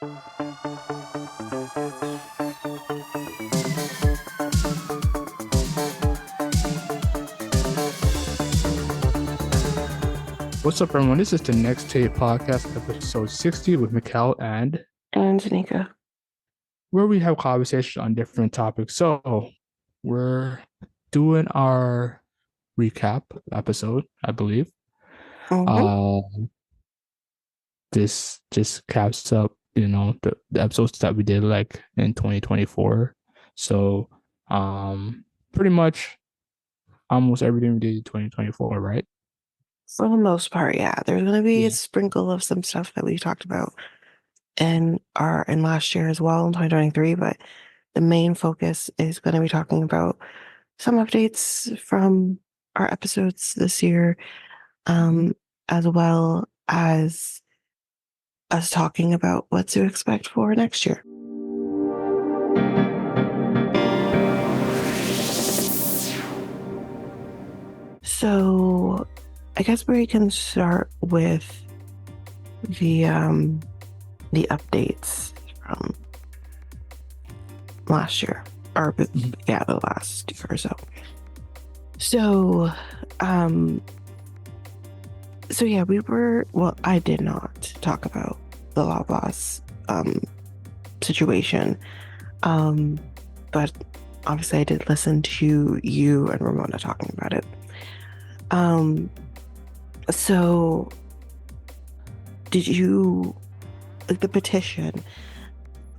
What's up, everyone? This is the Next Tape Podcast, episode 60 with Mikel and Tanyka. where we have conversations on different topics. So we're doing our recap episode, I believe. This just caps up, the episodes that we did like in 2024. So pretty much almost everything we did in 2024, right? For the most part, yeah. There's going to be Yeah. a sprinkle of some stuff that we talked about in last year as well in 2023, but the main focus is going to be talking about some updates from our episodes this year, as well as us talking about what to expect for next year. So I guess we can start with the updates from last year, or the last year or so. So yeah, I did not talk about the Loblaws situation, but obviously I did listen to you and Ramona talking about it. So did you, like, the petition,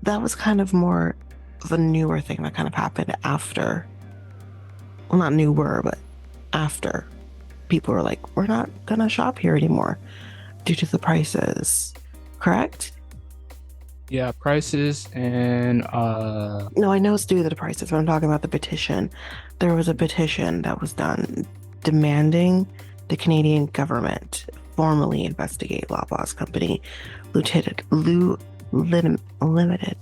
that was kind of more of a newer thing that kind of happened after, well, not newer, but after people were like, we're not gonna shop here anymore due to the prices, correct? Yeah, prices and No, I know it's due to the prices, but I'm talking about the petition. There was a petition that was done demanding the Canadian government formally investigate Loblaws Company Limited,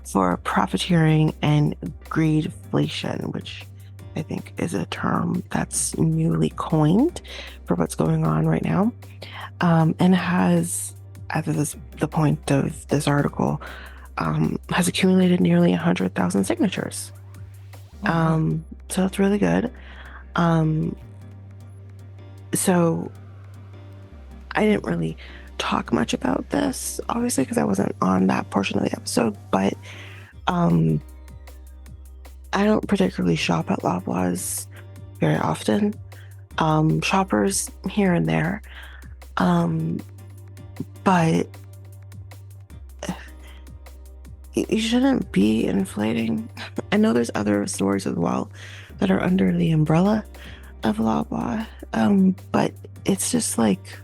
for profiteering and greedflation, which I think is a term that's newly coined for what's going on right now, and has, as is the point of this article, has accumulated nearly 100,000 signatures. So that's really good. So I didn't really talk much about this, obviously, because I wasn't on that portion of the episode, but I don't particularly shop at Loblaws very often. Shoppers here and there. But you shouldn't be inflating. I know there's other stores as well that are under the umbrella of Loblaw, but it's just like,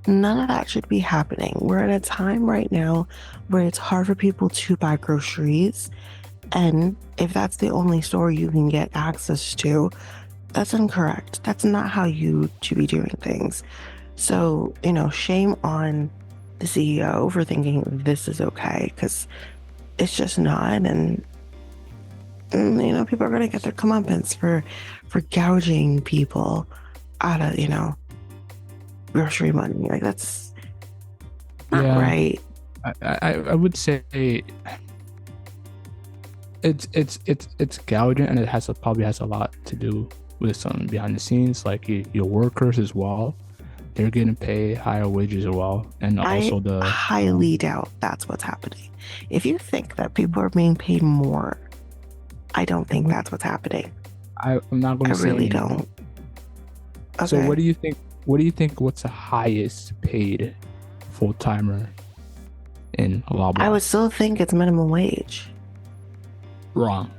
none of that should be happening. We're at a time right now where it's hard for people to buy groceries, and if that's the only store you can get access to, that's incorrect. That's not how you should be doing things. So, shame on the CEO for thinking this is okay, because it's just not. And people are going to get their comeuppance for gouging people out of, grocery money. Like, that's not right. I would say it's gouging, and it probably has a lot to do with some behind the scenes, like your workers as well. They're getting paid higher wages as well, and also I highly doubt that's what's happening. If you think that people are being paid more, I don't think that's what's happening. I'm not going to say. I really don't. Okay. So what do you think? What do you think? What's the highest paid full timer in Loblaws? I would still think it's minimum wage. Wrong.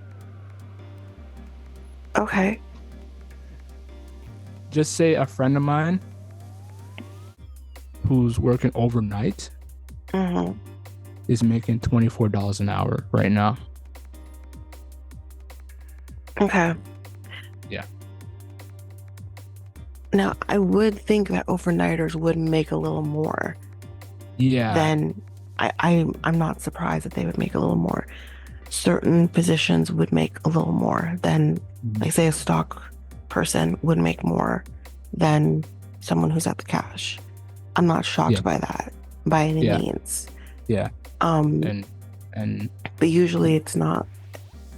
Okay. Just say a friend of mine who's working overnight is making $24 an hour right now. Okay. Yeah. Now, I would think that overnighters would make a little more. Yeah. Then I'm not surprised that they would make a little more. Certain positions would make a little more than, like, say, a stock person would make more than someone who's at the cash. I'm not shocked by that by any means. Yeah. Um, and and but usually it's not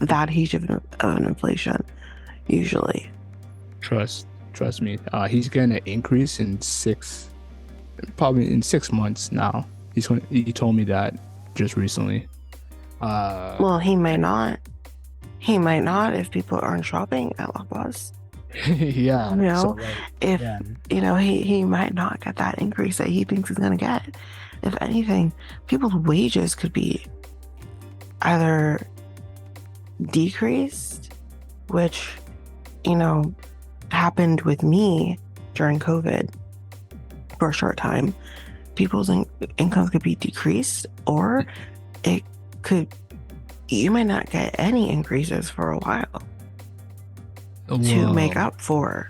that huge of an inflation. Usually, trust trust me, he's gonna increase in probably in 6 months now. He told me that just recently. Uh, well, he might not. He might not if people aren't shopping at Loblaws. You yeah. So know, like, if yeah, he might not get that increase that he thinks he's gonna get. If anything, people's wages could be either decreased, which you know happened with me during COVID for a short time. People's incomes could be decreased, or it could you might not get any increases for a while to make well, up for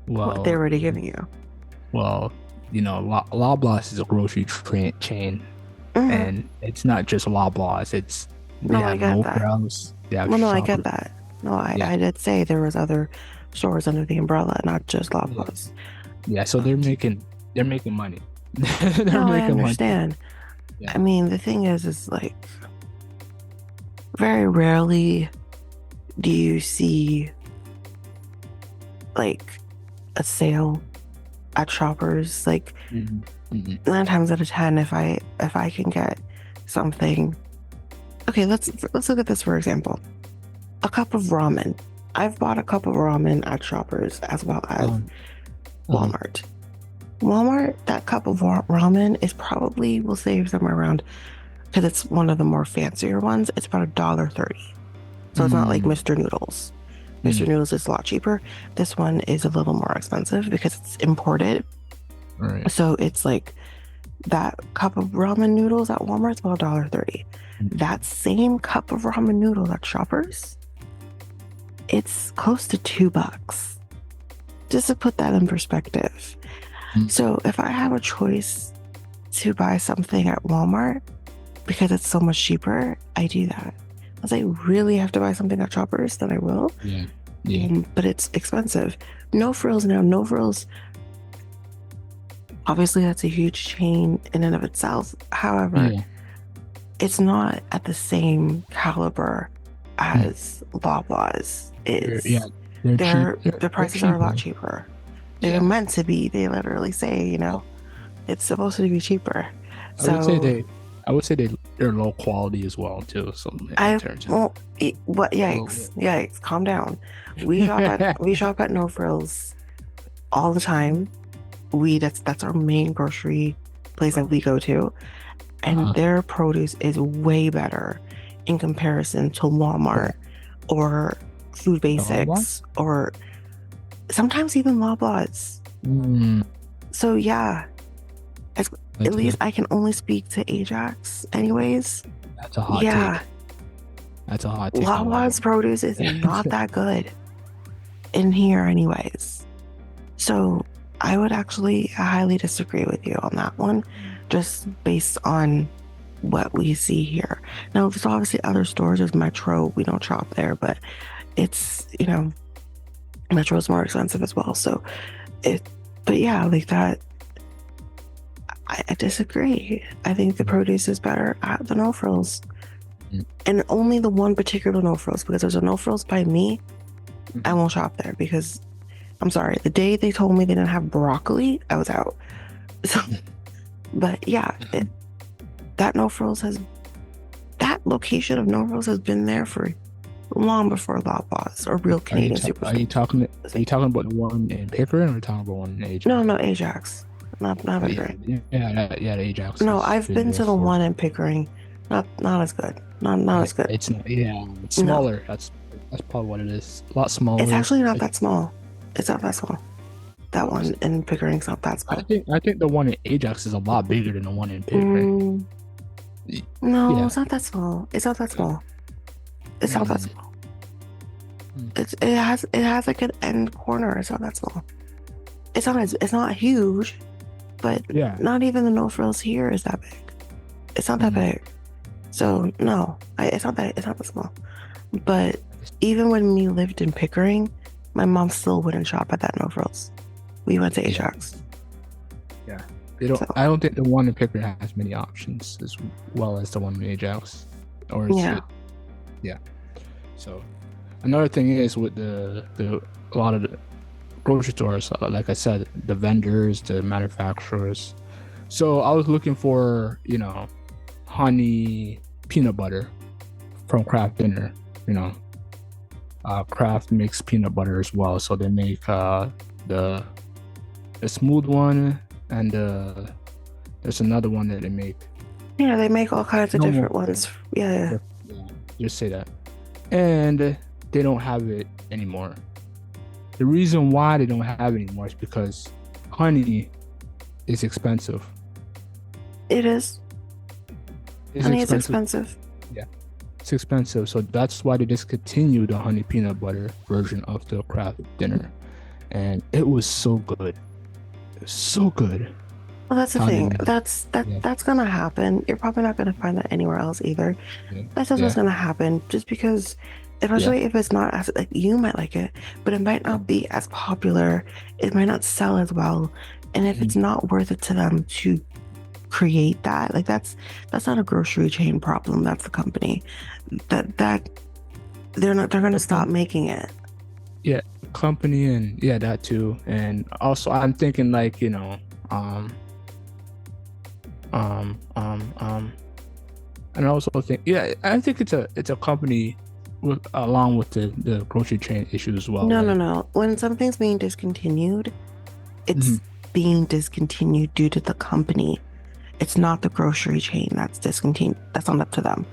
what they're well, already giving you. well, Loblaws is a grocery chain, Mm-hmm. and it's not just Loblaws. They No, I have get No that. Frills, they have Well, no, I get Shoppers. that. No, Yeah, I did say there was other stores under the umbrella, not just yeah, Loblaws. yeah. So they're making money. They're No, I making money. understand. Yeah. I mean, the thing is like very rarely do you see like a sale at Shoppers. Like Hmm. Hmm. 9 times out of 10, if I can get something. Okay, let's look at this for example. A cup of ramen. I've bought a cup of ramen at Shoppers as well as Um, uh, Walmart. Walmart, that cup of ramen is probably will save somewhere around because it's one of the more fancier ones. It's about $1.30. So it's not like mm, Mr. Noodles. Mr. mm, Noodles is a lot cheaper. This one is a little more expensive because it's imported. all right. So it's like that cup of ramen noodles at Walmart is about $1.30. That same cup of ramen noodles at Shoppers, it's close to $2. Just to put that in perspective. Mm, So if I have a choice to buy something at Walmart because it's so much cheaper, I do that. Unless I really have to buy something at Shoppers, then I will. yeah, yeah, But it's expensive. No Frills now. No Frills. Obviously, that's a huge chain in and of itself. However, yeah, it's not at the same caliber mm. as Loblaws Yeah. is. They're cheap. Their They're prices are a lot cheaper. cheaper. They're Yeah. meant to be. They literally say, it's supposed to be cheaper. I would say So they're low quality as well too. So in I terms of well, what? low, yeah. Yikes! Calm down. We shop at No Frills all the time. That's our main grocery place that we go to, and Uh-huh. their produce is way better in comparison to Oh, Walmart or Food the Loblaws? Basics or sometimes even Loblaws. Mm, So yeah, as, at that's least good. I can only speak to Ajax anyways. That's a hot Yeah, take. That's a hot take on Loblaws Loblaws. produce is not that good in here anyways. So I would actually highly disagree with you on that one, just based on what we see here. Now, there's obviously other stores. There's Metro. We don't shop there, but it's, Metro is more expensive as well. So it, but yeah, like that, I disagree. I think the produce is better at the No Frills. Mm, And only the one particular No Frills, because there's a No Frills by me. I mhm. won't shop there because I'm sorry. The day they told me they didn't have broccoli, I was out. So, but yeah, that No Frills that location of No Frills has been there for long before Loblaws or real Canadian superstores. Are you talking about the one in Pickering or talking about one in No, Ajax? no, Ajax, not Oh, yeah, Pickering. yeah, yeah, the Ajax No, has I've been been there to the for one in Pickering. Not as good. Not as good. it's not, yeah, it's No, smaller. That's probably what it is. A lot it's smaller. actually not that small. It's not that small. That one in Pickering's not that small. I think the one in Ajax is a lot bigger than the one in Pickering. Mm, no, Yeah. it's not that small. It's not that small. It's not that Mm, small. mm. It has like an end corner. It's not that small. It's not huge, but Yeah. not even the No Frills here is that big. It's not that Mm. big. So no, it's not that small. But even when we lived in Pickering, my mom still wouldn't shop at that No Frills. We went to Yeah. Ajax. Yeah. They don't. So I don't think the one in Pickering has many options as well as the one in Ajax, or is yeah. it? Yeah. So another thing is with the a lot of the grocery stores, like I said, the vendors, the manufacturers. So I was looking for, honey peanut butter from Kraft Dinner. You know, Kraft makes peanut butter as well. So they make the the smooth one, and there's another one that they make. Yeah, they make all kinds of Normal. different ones. Yeah, yeah. Yeah, just say that. And they don't have it anymore. The reason why they don't have it anymore is because honey is expensive. It is. It's Honey is expensive. expensive. Yeah, it's expensive. So that's why they discontinued the honey peanut butter version of the Kraft Dinner. And it was so good. It was so good. Well, that's the Telling thing. you. That's Yeah, that's gonna happen. You're probably not gonna find that anywhere else either. yeah, That's just what's yeah, gonna happen. Just because, yeah, especially if it's not as like you might like it, but it might yeah. not be as popular. It might not sell as well. And if it's Mhm. not worth it to them to create that, like that's not a grocery chain problem. That's the company. That they're gonna The stop com- making it. yeah, company, and yeah, that too. And also I'm thinking like, um, um, um, um, and I also think, yeah, I think it's a company along with the grocery chain issue as well. No, no, Like, no. When something's being discontinued, mhm, it's being discontinued due to the company. It's not the grocery chain that's discontinued. That's not up to them.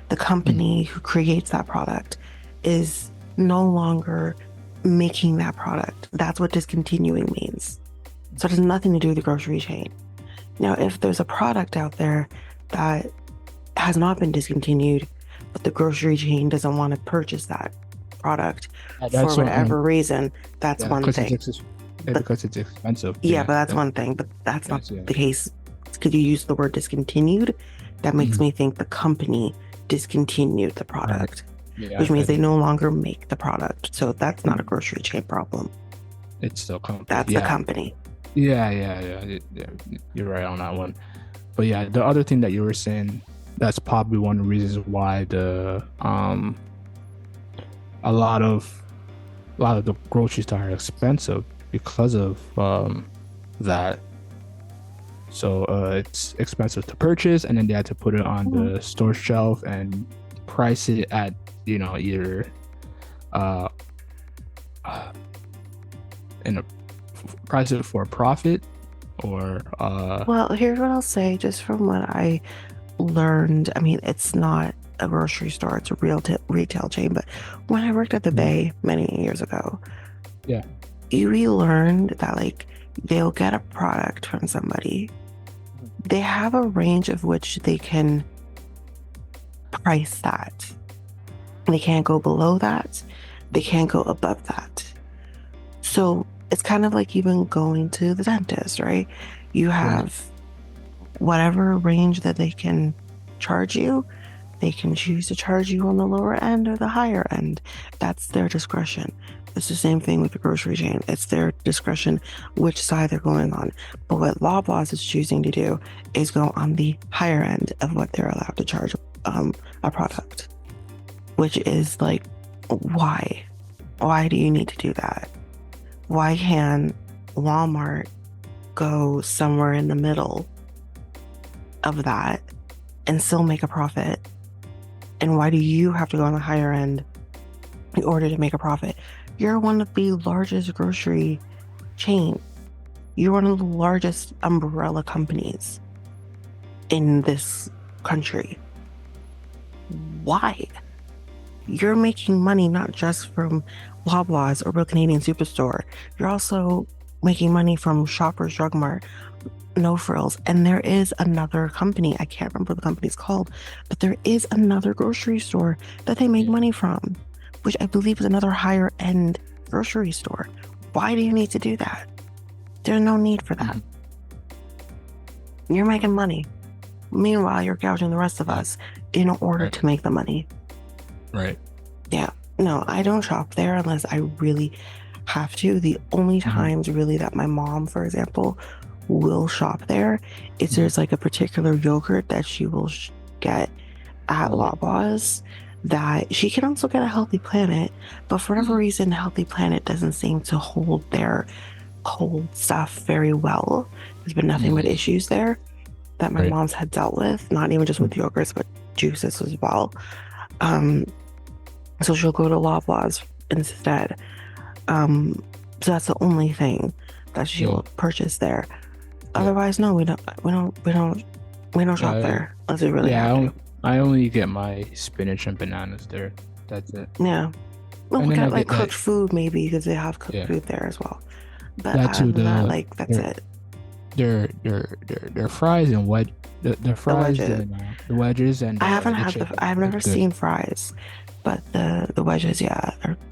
The mhm. company who creates that product is no longer making that product. That's what discontinuing means. So it has nothing to do with the grocery chain. Now, if there's a product out there that has not been discontinued, but the grocery chain doesn't want to purchase that product for That's what whatever reason, that's yeah, one because thing. yeah, But because it's expensive. yeah, Yeah, but that's that, one thing. But that's not yes, yeah. the case because you use the word discontinued. That makes Mhm. me think the company discontinued the Right. product, Yeah, which means that they is. no longer make the product. So that's not a Mhm. grocery chain problem. It's still company. That's the Yeah, company. yeah, yeah, yeah, yeah. You're right on that one. But yeah, the other thing that you were saying, that's probably one of the reasons why a lot of the groceries are expensive because of that. So it's expensive to purchase, and then they had to put it on Mhm. the store shelf and price it at, either uh in a price it for a profit, or Well, here's what I'll say, just from what I learned. I mean, it's not a grocery store; it's a retail chain. But when I worked at the Mhm. Bay many years ago, Yeah. we learned that like they'll get a product from somebody. They have a range of which they can price that. They can't go below that. They can't go above that. So it's kind of like even going to the dentist, right? You Right. have whatever range that they can charge you. They can choose to charge you on the lower end or the higher end. That's their discretion. It's the same thing with the grocery chain. It's their discretion which side they're going on. But what Loblaws is choosing to do is go on the higher end of what they're allowed to charge a product, which is like, why? Why do you need to do that? Why can Walmart go somewhere in the middle of that and still make a profit? And why do you have to go on the higher end in order to make a profit? You're one of the largest grocery chain. You're one of the largest umbrella companies in this country. Why? You're making money not just from Loblaws or Real Canadian Superstore. You're also making money from Shoppers Drug Mart, No Frills, and there is another company. I can't remember what the company's called, but there is another grocery store that they make Yeah. money from, which I believe is another higher end grocery store. Why do you need to do that? There's no need for that. Mhm. You're making money. Meanwhile, you're gouging the rest of Yeah. us in order Right. to make the money. Right. Yeah. No, I don't shop there unless I really have to. The only Mhm. times really that my mom, for example, will shop there is Mhm. there's like a particular yogurt that she will get at Yeah. Loblaws that she can also get a Healthy Planet, but for whatever Mhm. reason, Healthy Planet doesn't seem to hold their cold stuff very well. There's been nothing but Mhm. issues there that my Right. mom's had dealt with, not even just with Mhm. yogurts, but juices as well. Um, so she'll go to Loblaws instead. Um, so that's the only thing that she Yeah. will purchase there. Yeah. Otherwise, no, we don't shop Uh, there unless we really yeah. have to. I only get my spinach and bananas there. That's it. Yeah. Well, And we'll then I get like get that. cooked food maybe because they have cooked Yeah. food there as well. But That other too. than that, like that's Their it. their fries and the The fries wedges. and the wedges and I haven't the had chicken I've is never good. seen fries, but the wedges, yeah,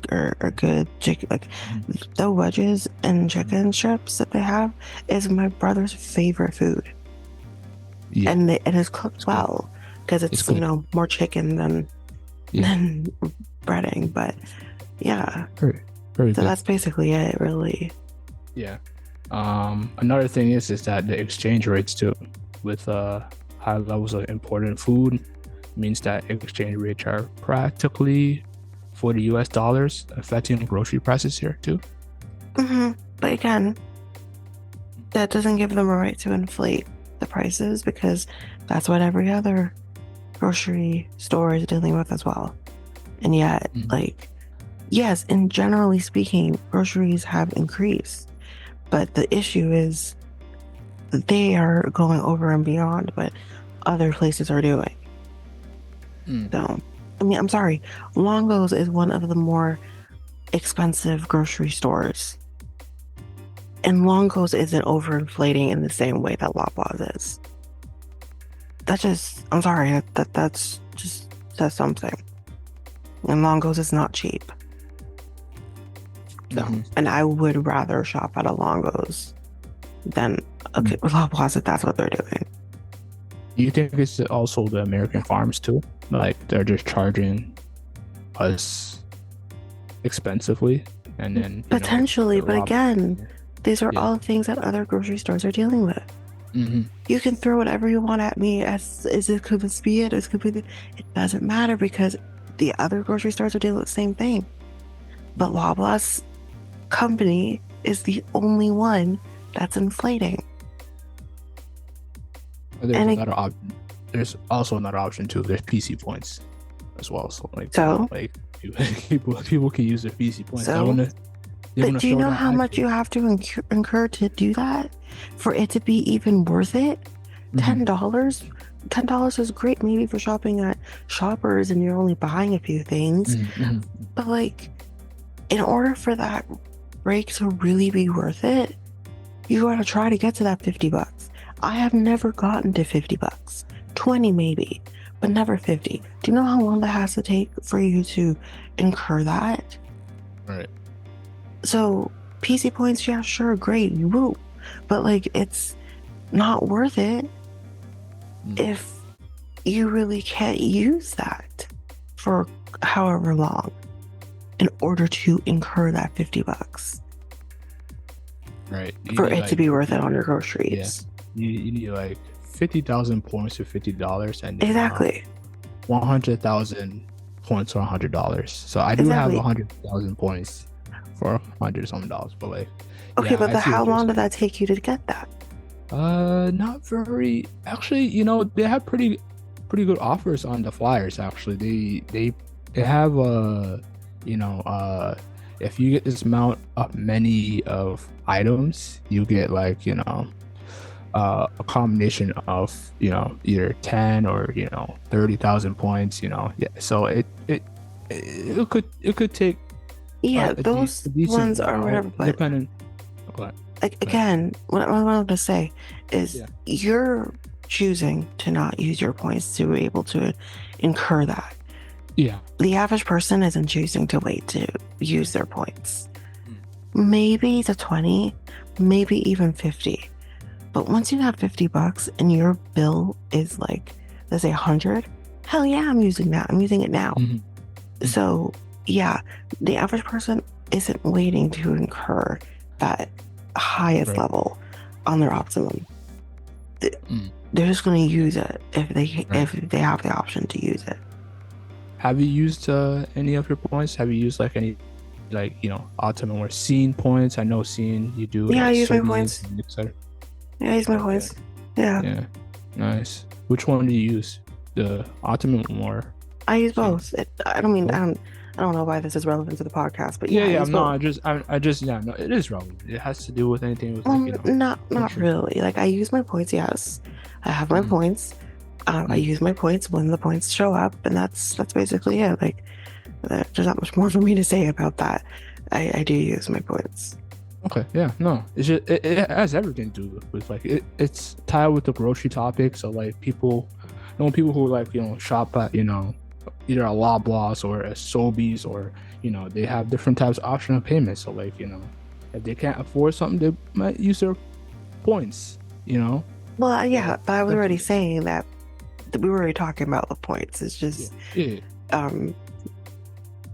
are good. Chicken, like Mhm. the wedges and Mhm. chicken strips that they have is my brother's favorite food, Yeah, and and it's cooked it's good. well because It's it's good. more chicken Yeah, than breading. But yeah, very very so good. that's basically it, really. Yeah. Another thing is that the exchange rates too, with high levels of imported food, means that exchange rates are practically for the U.S. dollars, affecting grocery prices here too. But again, that doesn't give them a right to inflate the prices because that's what every other grocery store is dealing with as well. And yet, Mhm. like, yes, and generally speaking, groceries have increased. But the issue is they are going over and beyond what other places are doing. Mm. So, I mean, I'm sorry, Longo's is one of the more expensive grocery stores. And Longo's isn't overinflating in the same way that Loblaws is. That just, I'm sorry, that's just says something. And Longo's is not cheap. So, Hmm. and I would rather shop at a Longo's than a Mm. Loblaws if that's what they're doing. Do you think it's also the American farms too? Like they're just charging us expensively, and then Potentially, the but rob. again, these are Yeah. all things that other grocery stores are dealing with. Hmm. You can throw whatever you want at me as it could be it, it could be it doesn't matter because the other grocery stores are dealing with the same thing. But Loblaws company is the only one that's inflating. There's And it, another option. There's also another option too. There's PC points as well. So like so like people can use their PC points. so They but want to do you throw know that how at much you. you have to incur to do that for it to be even worth it? Hmm. $10? $10 is great maybe for shopping at Shoppers and you're only buying a few things. Hmm. But like in order for that break to really be worth it, you gotta try to get to that $50. I have never gotten to $50. 20 maybe, but never 50. Do you know how long that has to take for you to incur that? Right. So PC points, yeah, sure, great, woo. But like it's not worth it Mm. if you really can't use that for however long in order to incur that $50 Right. You for need it to like be worth it on your yeah. groceries. You need like 50,000 points for $50, and then Exactly. 100,000 points for $100. So I do have Exactly. 100,000 points for $100 something, but like, Okay, yeah, but I see how what you're long did saying. that take you to get that? Not very. Actually, they have pretty good offers on the flyers. Actually, they have you know, if you get this amount of many of items, you get like a combination of either 10 or 30,000 points. Yeah, so it could take Yeah, a those decent ones are while whatever, but depending. But like but again, what I wanted to say is yeah, you're choosing to not use your points to be able to incur that. yeah. The average person isn't choosing to wait to use their points. Mm. Maybe to 20, maybe even 50. But once you have $50 and your bill is like, let's say 100, hell yeah, I'm using that. I'm using it now. Mhm. Mhm. So, yeah, the average person isn't waiting to incur that highest Right. level on their optimum. Th- Mm, They're just going to yeah, use it right. if they have the option to use it. Have you used any of your points? Have you used like any like optimum or scene points? I know scene you do Yeah, I like use my Sobeys points. and etc. Yeah, I use my Okay, points. Yeah, yeah, nice. Which one do you use? The optimum or I use scene? both. I don't mean Both? I don't know why this is relevant to the podcast, but Yeah, yeah, I yeah. use I'm not. both. Yeah. No, it is relevant. It has to do with anything with like Not country. really. Like I use my points. Yes, I have my Mm, points. I mm. use my points when the points show up, and that's basically it. Like there's not much more for me to say about that. I do use my points. Okay, yeah, no, it's just it has everything to do with like it's tied with the grocery topic. So like people who like shop at either a Loblaws or a Sobeys or they have different types of optional payments. So like if they can't afford something, they might use their points. Well, yeah, So but I was already essentially, saying that we were already talking about the points. It's yeah, just yeah, um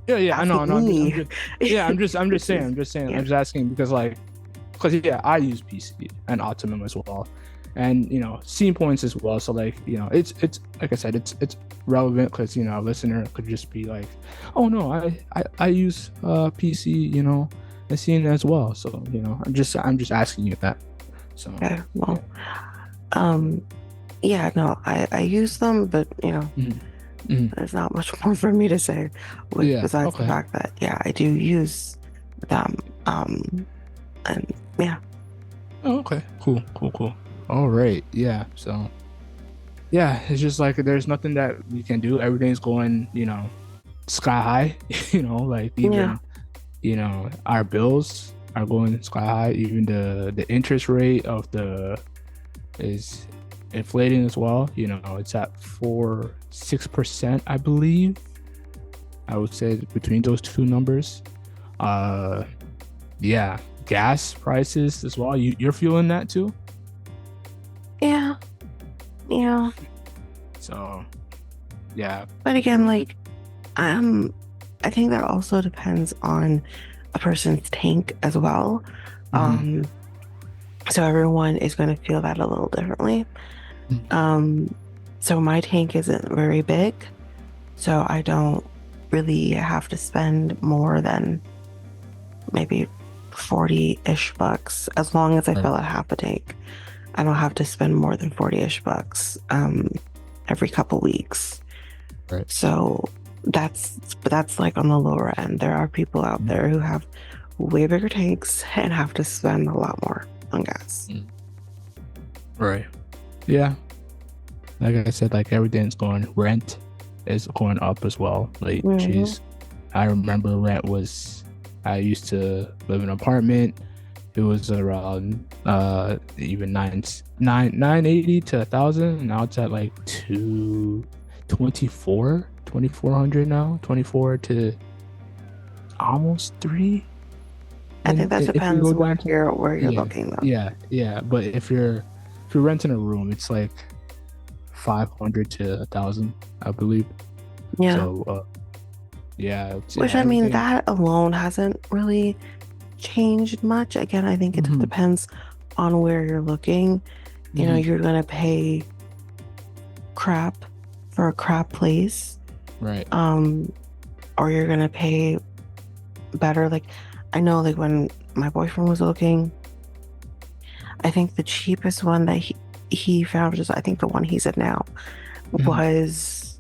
yeah, yeah. I know, I asking know. I'm me. just, yeah, I'm just saying, Yeah. I'm just asking because yeah, I use PC and Optimum as well, and scene points as well. So like it's like I said, it's relevant because a listener could just be like, oh no, I use PC, and scene as well. So I'm just asking you that. So Okay. yeah. Well, um, yeah, no, I use them, but Mhm. Mhm. there's not much more for me to say with Yeah. besides the Okay. fact that yeah, I do use them. And yeah. Oh, okay. Cool. Cool. Cool. All right. Yeah. So yeah, it's just like there's nothing that we can do. Everything's going, sky high. Like Yeah. even our bills are going sky high. Even the interest rate of the is inflating as well. It's at 4 6%, I believe. I would say between those two numbers. Uh, yeah, gas prices as well. You're feeling that too. Yeah. Yeah. So yeah. But again, like um I think that also depends on a person's tank as well. Mm-hmm. Um, so everyone is going to feel that a little differently. Um, so my tank isn't very big, so I don't really have to spend more than maybe 40-ish bucks as long as I Right. fill out half a tank. I don't have to spend more than 40-ish bucks every couple weeks. Right. So that's like on the lower end. There are people out Mhm. there who have way bigger tanks and have to spend a lot more on gas. Mm. Right. Yeah. Like I said, like everything's going rent is going up as well. Like Hmm. geez. I remember rent was I used to live in an apartment. It was around even 980 to 1,000. Now it's at like 224 now, 24 to almost 3. I think And that if you depends go down to where you're yeah, looking though. yeah, yeah. But if you're renting a room, it's like 500 to 1,000, I believe. Yeah. So yeah, Which I mean, everything. that alone hasn't really changed much. Again, I think it Hmm. depends on where you're looking. Hmm. You're gonna pay crap for a crap place, Right. um, or you're gonna pay better. Like I know, like when my boyfriend was looking, I think the cheapest one that he found, which is I think the one he's at now, Mhm. was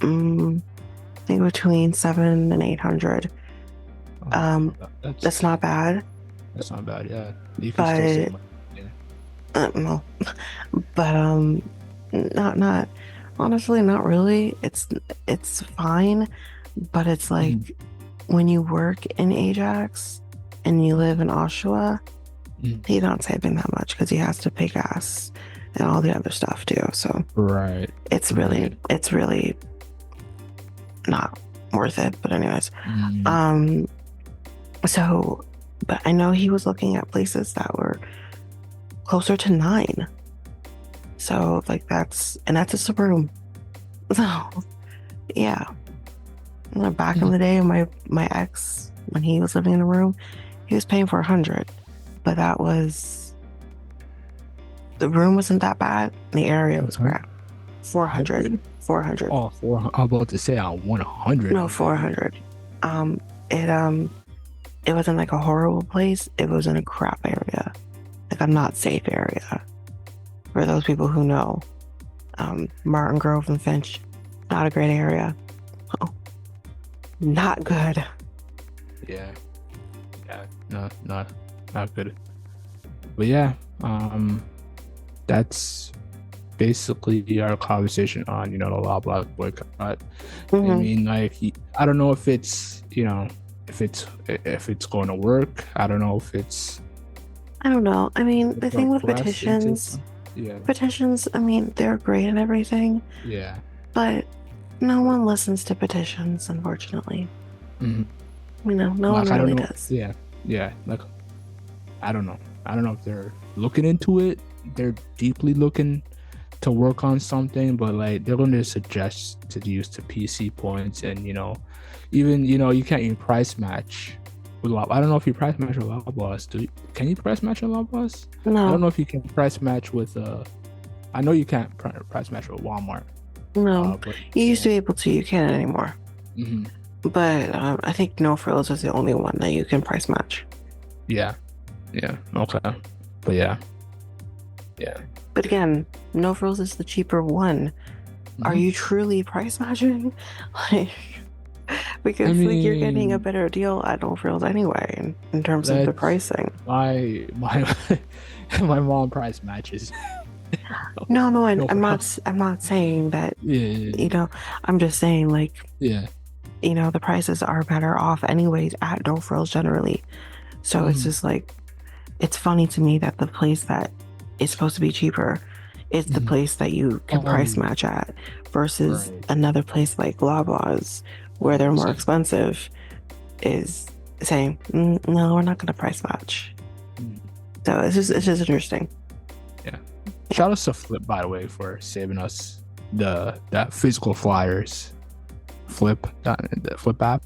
I think between 700 and 800. Oh, Um, that's not bad, that's not bad. Yeah, you can still save but money. Yeah. no, but not honestly, not really. It's fine, but it's like Mhm. when you work in Ajax and you live in Oshawa, Mhm. he's not saving that much because he has to pay gas and all the other stuff too. So Right. Right. it's really not worth it. But anyways, Mhm. um, so but I know he was looking at places that were closer to 9. So like that's just a room. So yeah. Back in Mhm. the day, my ex, when he was living in a room, he was paying for 100, but that was The room wasn't that bad. The area was Okay. crap. 400. 100? 400. Oh, 400. I'm about to say on 100. No, I'm like, 400. Um, it it wasn't like a horrible place. It was in a crap area, like a not safe area. For those people who know, Martin Grove and Finch, not a great area. Oh, not good. yeah, yeah, no, not good. But yeah, that's basically our conversation on the Loblaws boycott. I Hmm. mean, like, I don't know if it's if it's going to work. I don't know if it's I don't know. I mean, the thing with progress into some. Yeah, petitions, I mean, they're great and everything, yeah. but no one listens to petitions, unfortunately. Mhm. No one Like, I don't really know. does. Yeah, yeah. Like, I don't know. I don't know if they're looking into it. They're deeply looking to work on something, but like they're going to suggest to use the PC points, and even you can't even price match with Lob. I don't know if you price match with Loblaws. Can you price match with Loblaws? I don't No, know if you can price match with I know you can't price match with Walmart. no. But You used to yeah. be able to, you can't anymore. Hmm. But I think No Frills is the only one that you can price match. Yeah. Yeah. Okay. But yeah. Yeah. But again, No Frills is the cheaper one. Are Hmm. you truly price matching? Like, I because like you're getting a mean, better deal at No Frills anyway in terms of the that's pricing. my my mom price matches. No, no, No problem. I'm not saying that, you Yeah, know, I'm just saying like, yeah. the prices are better off anyways at No Frills generally. So it's Mm, just like it's funny to me that the place that is supposed to be cheaper is the mm. place that you can price Um, match at versus right. another place like Loblaws where they're more 100%. expensive is saying, no, we're not going to price match. Mm, So it's just interesting. yeah. Yeah. Shout out to Flip, by the way, for saving us that physical flyers. The Flip app,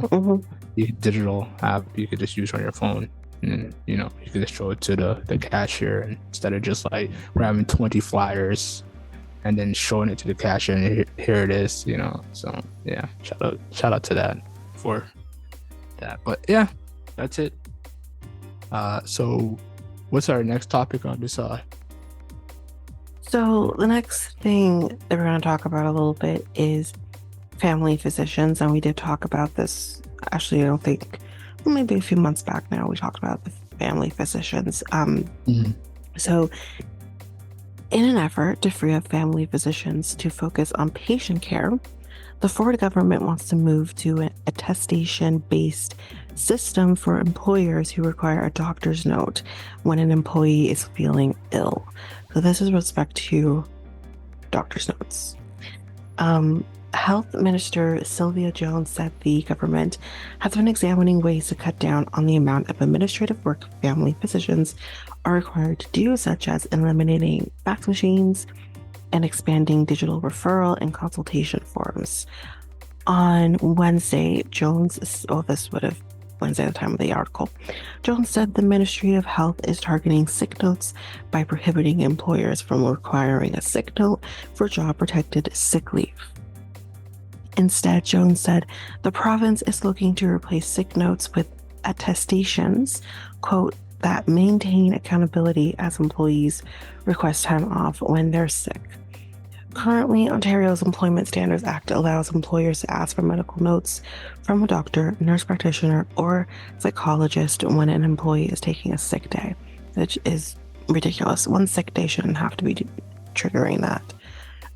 Hmm. the digital app you could just use on your phone. And you could just show it to the cashier, and instead of just like grabbing 20 flyers and then showing it to the cashier, and here it is. So yeah, shout out to that for that. But yeah, that's it. So what's our next topic on this? So the next thing that we're going to talk about a little bit is family physicians. And we did talk about this, actually, I don't think, well, maybe a few months back now, we talked about the family physicians. Mhm. So in an effort to free up family physicians to focus on patient care, the Ford government wants to move to an attestation-based system for employers who require a doctor's note when an employee is feeling ill. So this is respect to doctor's notes. Um, Health Minister Sylvia Jones said the government has been examining ways to cut down on the amount of administrative work family physicians are required to do, such as eliminating fax machines and expanding digital referral and consultation forms. On Wednesday, Jones, oh, this would have Wednesday, the time of the article, Jones said the Ministry of Health is targeting sick notes by prohibiting employers from requiring a sick note for job protected sick leave. Instead, Jones said the province is looking to replace sick notes with attestations, quote, that maintain accountability as employees request time off when they're sick. Currently, Ontario's Employment Standards Act allows employers to ask for medical notes from a doctor, nurse practitioner, or psychologist when an employee is taking a sick day, which is ridiculous. One sick day shouldn't have to be triggering that.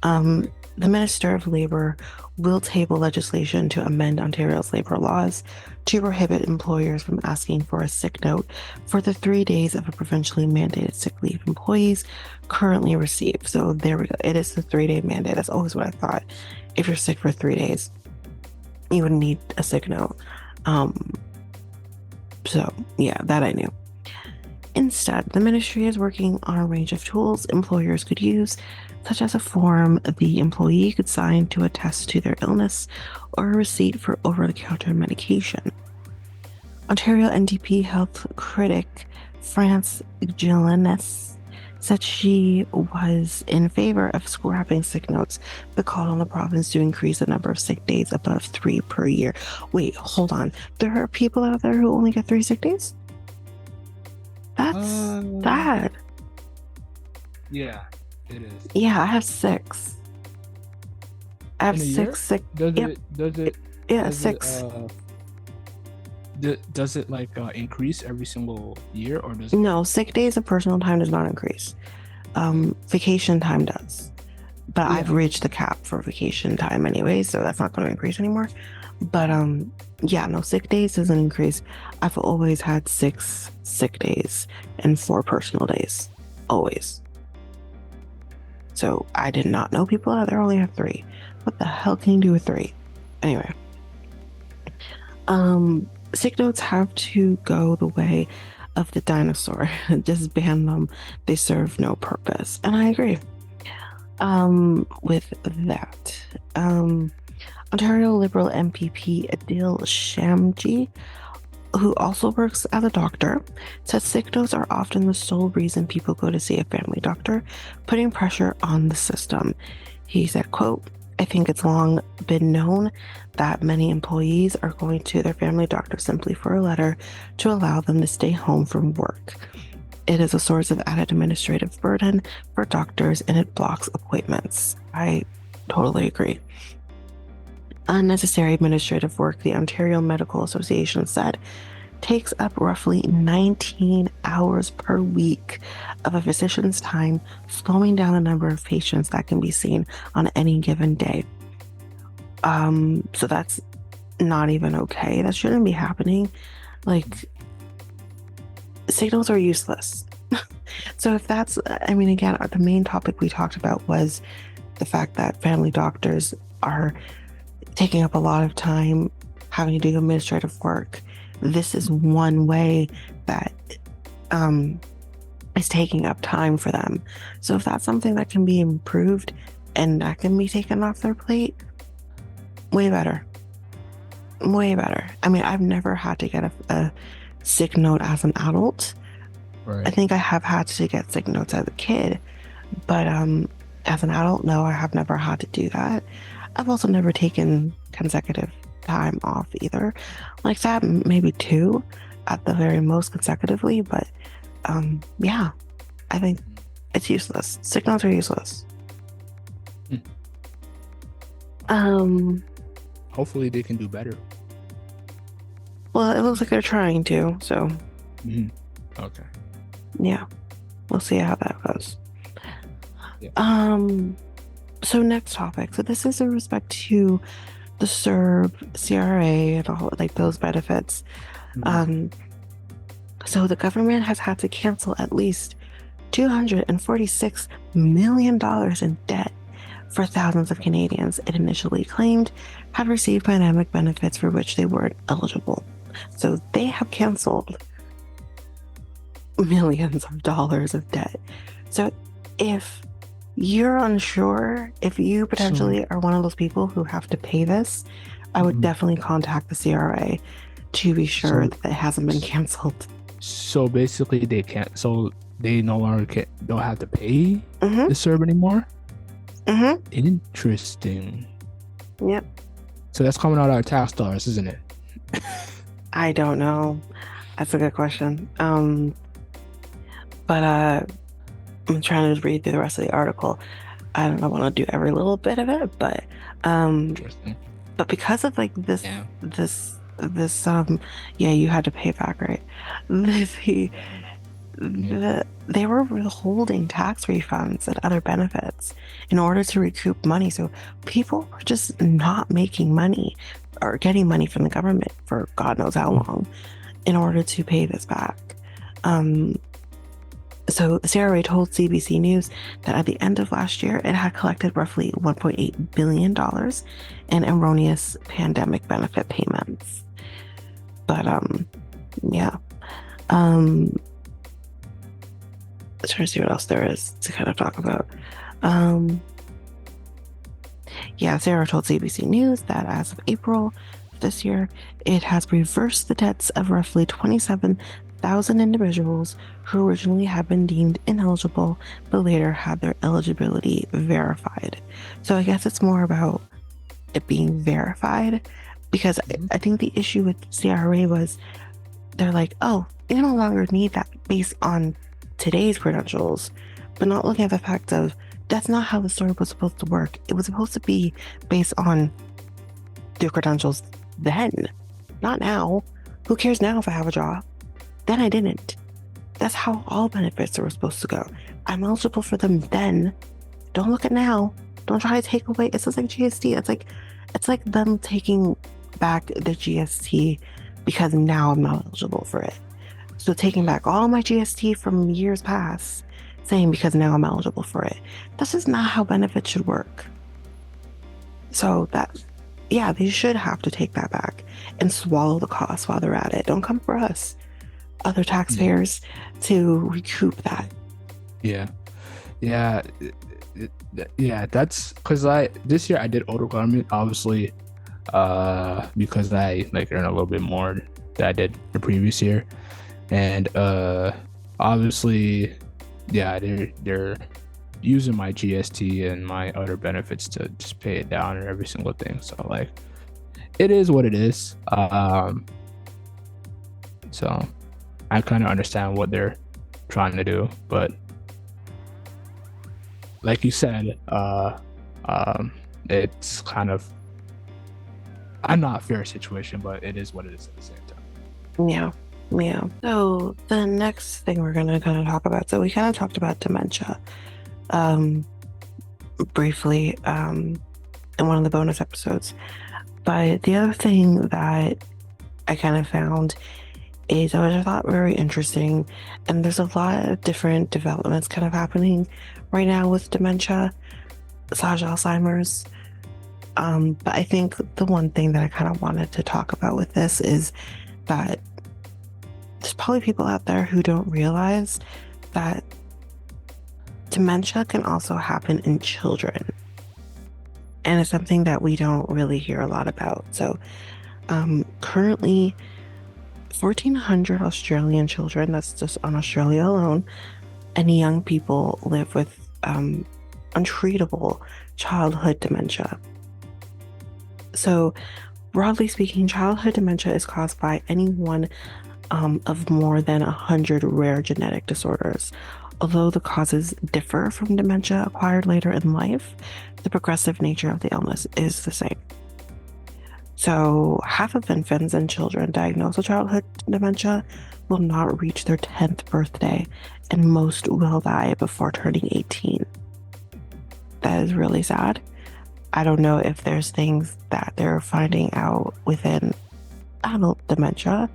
Um, the Minister of Labour will table legislation to amend Ontario's labour laws to prohibit employers from asking for a sick note for the 3 days of a provincially mandated sick leave employees currently receive. So there we go. It is the 3 day mandate. That's always what I thought. If you're sick for 3 days, you would need a sick note. Um, so yeah, that I knew. Instead, the ministry is working on a range of tools employers could use, such as a form the employee could sign to attest to their illness or a receipt for over the counter medication. Ontario NDP health critic France Gilleness said she was in favor of scrapping sick notes, but called on the province to increase the number of sick days above 3 per year. Wait, hold on. There are people out there who only get 3 sick days? That's Uh, sad. yeah, it is. Yeah, I have six. I have In a six year? sick. Does Yep. it does it Yeah, does it six. does it like increase every single year or does it No, sick days of personal time does not increase. okay. Vacation time does. But I've Yeah. reached the cap for vacation time anyway, so that's not going to increase anymore. But yeah, no, sick days doesn't increase. I've always had 6 sick days and 4 personal days. Always. So I did not know people out there only have three. What the hell can you do with three? Anyway, sick notes have to go the way of the dinosaur. Just ban them. They serve no purpose. And I agree. With that. Ontario Liberal MPP Adil Shamji, who also works as a doctor, said sick notes are often the sole reason people go to see a family doctor, putting pressure on the system. He said, quote, I think it's long been known that many employees are going to their family doctor simply for a letter to allow them to stay home from work. It is a source of added administrative burden for doctors and it blocks appointments. I totally agree. Unnecessary administrative work, the Ontario Medical Association said, takes up roughly 19 hours per week of a physician's time, slowing down the number of patients that can be seen on any given day. So that's not even okay. That shouldn't be happening. Like, signals are useless. So if that's, I mean, again, the main topic we talked about was the fact that family doctors are taking up a lot of time, having to do administrative work. This is one way that is taking up time for them. So if that's something that can be improved and that can be taken off their plate, way better. Way better. I mean, I've never had to get a sick note as an adult. I Right. think I have had to get sick notes as a kid, but as an adult, no, I have never had to do that. I've also never taken consecutive time off either. Like that, maybe two at the very most consecutively, but yeah, I think it's useless. Sick notes are useless. Hmm. Um, Hopefully they can do better. well, it looks like they're trying to, so Mhm. Okay. yeah, we'll see how that goes. Yeah. So next topic. So this is in respect to the CERB, CRA, and all like those benefits. Mhm. So the government has had to cancel at least $246 million in debt for thousands of Canadians it initially claimed had received pandemic benefits for which they weren't eligible. So they have canceled millions of dollars of debt. So if you're unsure, if you So, potentially are one of those people who have to pay this, I would mhm. definitely contact the CRA to be sure so that it hasn't been canceled. so basically they can't so they no longer don't have to pay Mm-hmm. the serve anymore. Mm-hmm. Interesting. Yep. So that's coming out of our tax dollars, isn't it? I don't know. That's a good question. But I'm trying to read through the rest of the article. I don't want to do every little bit of it, um, Interesting. but because of like Yeah. this yeah, you had to pay back, right? They were withholding tax refunds and other benefits in order to recoup money. So people were just not making money or getting money from the government for God knows how long in order to pay this back. So the CRA told CBC News that at the end of last year, it had collected roughly $1.8 billion in erroneous pandemic benefit payments. But yeah. Let's try to see what else there is to kind of talk about. Yeah, Sarah told CBC News that as of April this year, it has reversed the debts of roughly 1,000 individuals who originally had been deemed ineligible but later had their eligibility verified. So I guess it's more about it being verified because Mhm. I think the issue with CRA was they're like, oh, you no longer need that based on today's credentials, but not looking at the fact of that's not how the story was supposed to work. It was supposed to be based on their credentials then, not now. Who cares now if I have a job? Then I didn't. That's how all benefits are supposed to go. I'm eligible for them then. Don't look at now. Don't try to take away. It's just like GST. It's like them taking back the GST because now I'm not eligible for it. So taking back all my GST from years past, saying because now I'm eligible for it. This is not how benefits should work. So that, yeah, they should have to take that back and swallow the cost while they're at it. Don't come for us, other Yeah. taxpayers, to recoup that. Yeah. Yeah. Yeah. That's because I this year I did auto garment, obviously, because I like earn a little bit more than I did the previous year. And obviously, yeah, they're using my GST and my other benefits to just pay it down and every single thing. So like it is what it is. So I kind of understand what they're trying to do, but like you said, um, it's kind of a not fair situation, but it is what it is at the same time. Yeah. Yeah. So the next thing we're going to kind of talk about. So we kind of talked about dementia um, briefly in one of the bonus episodes. But the other thing that I kind of found is which I thought very interesting, and there's a lot of different developments kind of happening right now with dementia slash Alzheimer's. But I think the one thing that I kind of wanted to talk about with this is that there's probably people out there who don't realize that dementia can also happen in children. And it's something that we don't really hear a lot about. So, currently, 1,400 Australian children, that's just on Australia alone, and young people live with untreatable childhood dementia. So, broadly speaking, childhood dementia is caused by any one of more than 100 rare genetic disorders. Although the causes differ from dementia acquired later in life, the progressive nature of the illness is the same. So, half of infants and children diagnosed with childhood dementia will not reach their 10th birthday, and most will die before turning 18. That is really sad. I don't know if there's things that they're finding out within adult dementia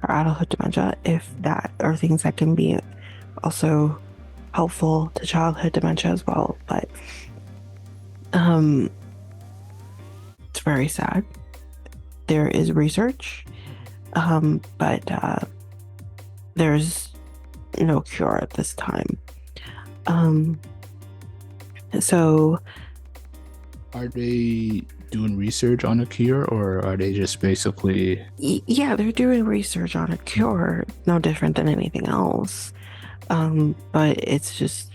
or adulthood dementia, if that are things that can be also helpful to childhood dementia as well. But it's very sad. There is research, but there's no cure at this time. Um, so Are they doing research on a cure, or are they just basically? yeah, they're doing research on a cure, no different than anything else. But it's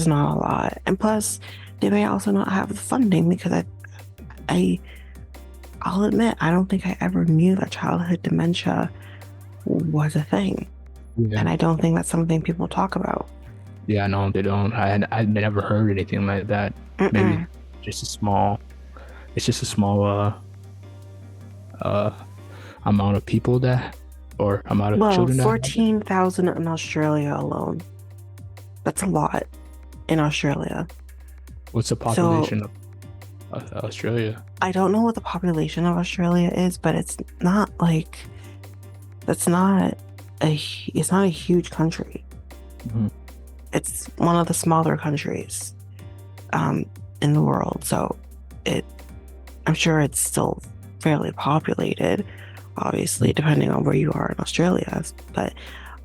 not a lot. And plus, they may also not have the funding because I I'll admit, I don't think I ever knew that childhood dementia was a thing. Yeah, And I don't think that's something people talk about. yeah, no, they don't. I'd never heard anything like that. Maybe Mm-mm. just a small. It's just a small uh amount of people that, or amount of Well, children that have it. 14,000 in Australia alone. That's a lot in Australia. What's the So population of Australia? I don't know what the population of Australia is, but it's not like that's not it's not a huge country. Mhm. It's one of the smaller countries in the world. So it I'm sure it's still fairly populated, obviously, depending on where you are in Australia. But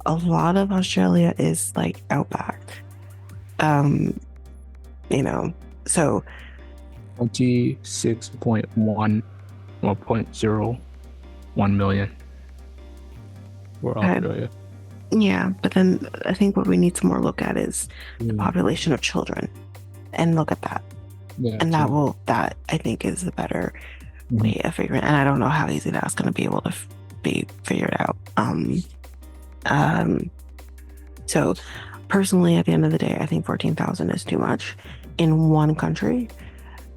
a lot of Australia is like outback. Um, you know, so 26.1 or 0.01 million. or Okay. Australia. Yeah, but then I think what we need to more look at is the Mm. population of children and look at that. Yeah, And too. that I think is the better Mhm. way of figuring. And I don't know how easy that's going to be able to be figured out. Um, so personally, at the end of the day, I think 14,000 is too much in one country.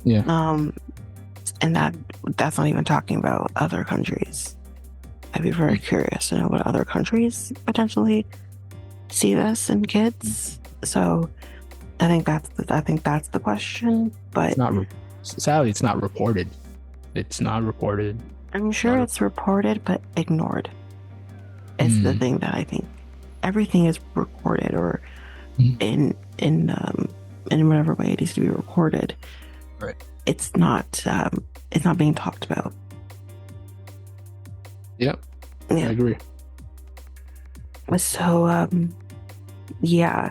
Yeah, Um, and that's not even talking about other countries. I'd be very curious to know what other countries potentially see this in kids. So I think that's the question. it's But not. Sadly, it's not reported. It's not reported. I'm It's sure not. it's reported but ignored. Is the Mm. thing that I think everything is recorded or Mm. in whatever way it needs to be recorded. Right. It's not being talked about. Yep, I Yeah. agree. So yeah,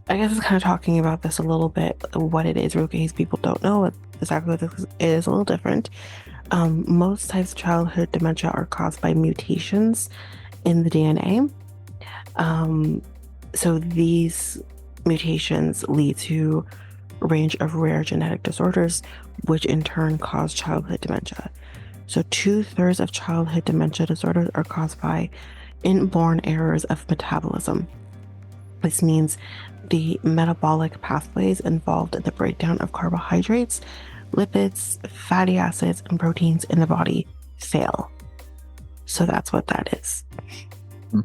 I guess it's kind of talking about this a little bit, what it is, in case people don't know what exactly what this is a little different. Most types of childhood dementia are caused by mutations in the DNA. Um, so these mutations lead to a range of rare genetic disorders, which in turn cause childhood dementia. So two-thirds of childhood dementia disorders are caused by inborn errors of metabolism. This means the metabolic pathways involved in the breakdown of carbohydrates, lipids, fatty acids, and proteins in the body fail. So that's what that is. Mm.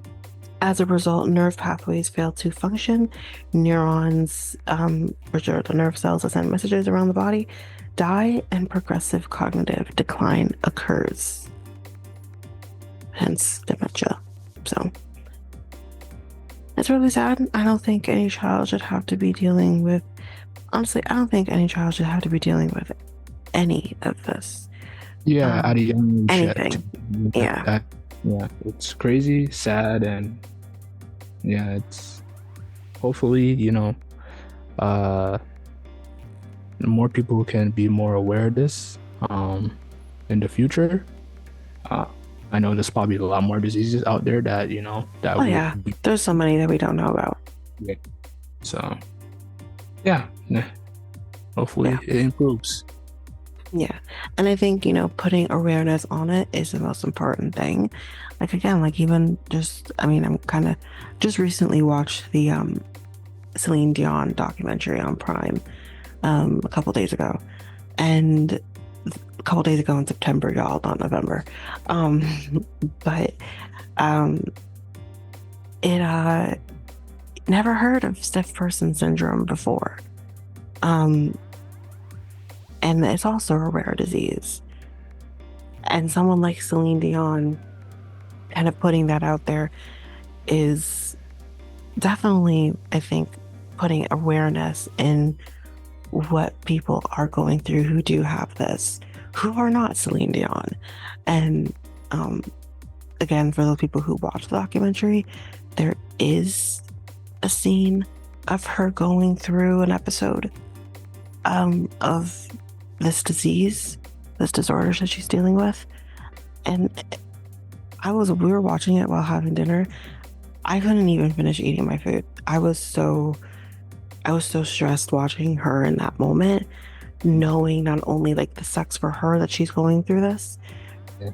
As a result, nerve pathways fail to function. Neurons, which are the nerve cells that send messages around the body, die, and progressive cognitive decline occurs. Hence dementia. So it's really sad. I don't think any child should have to be dealing with, honestly, I don't think any child should have to be dealing with any of this. Yeah, at a young age, Anything. Yeah. yeah, it's crazy, sad, and yeah, it's hopefully, uh, more people can be more aware of this, in the future. Uh, I know there's probably a lot more diseases out there that, that Oh, would yeah. be, There's so many that we don't know about. yeah. So, yeah, hopefully Yeah. it improves. Yeah. And I think, putting awareness on it is the most important thing. Like, again, like even just, I mean, I'm kind of just recently watched the Celine Dion documentary on Prime a couple days ago. And a couple days ago in September, y'all, not November. Um, but um, it never heard of stiff person syndrome before. And it's also a rare disease. And someone like Celine Dion kind of putting that out there is definitely, I think, putting awareness in what people are going through who do have this, who are not Celine Dion. And again, for those people who watch the documentary, there is a scene of her going through an episode of this disease, this disorder that she's dealing with. And we were watching it while having dinner. I couldn't even finish eating my food. I was so stressed watching her in that moment, knowing not only like the sucks for her that she's going through this, Yeah.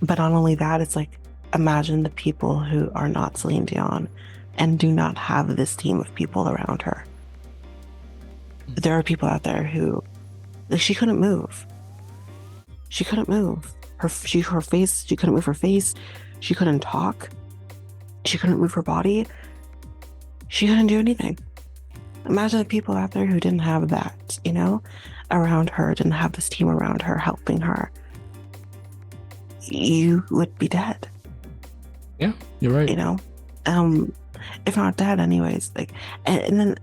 but not only that, it's like, imagine the people who are not Celine Dion and do not have this team of people around her. There are people out there who, like, she couldn't move. She couldn't move. Her face, she couldn't move her face. She couldn't talk. She couldn't move her body. She couldn't do anything. Imagine the people out there who didn't have that, around her, didn't have this team around her helping her. You would be dead. Yeah, you're right. If not dead, anyways. Like, and then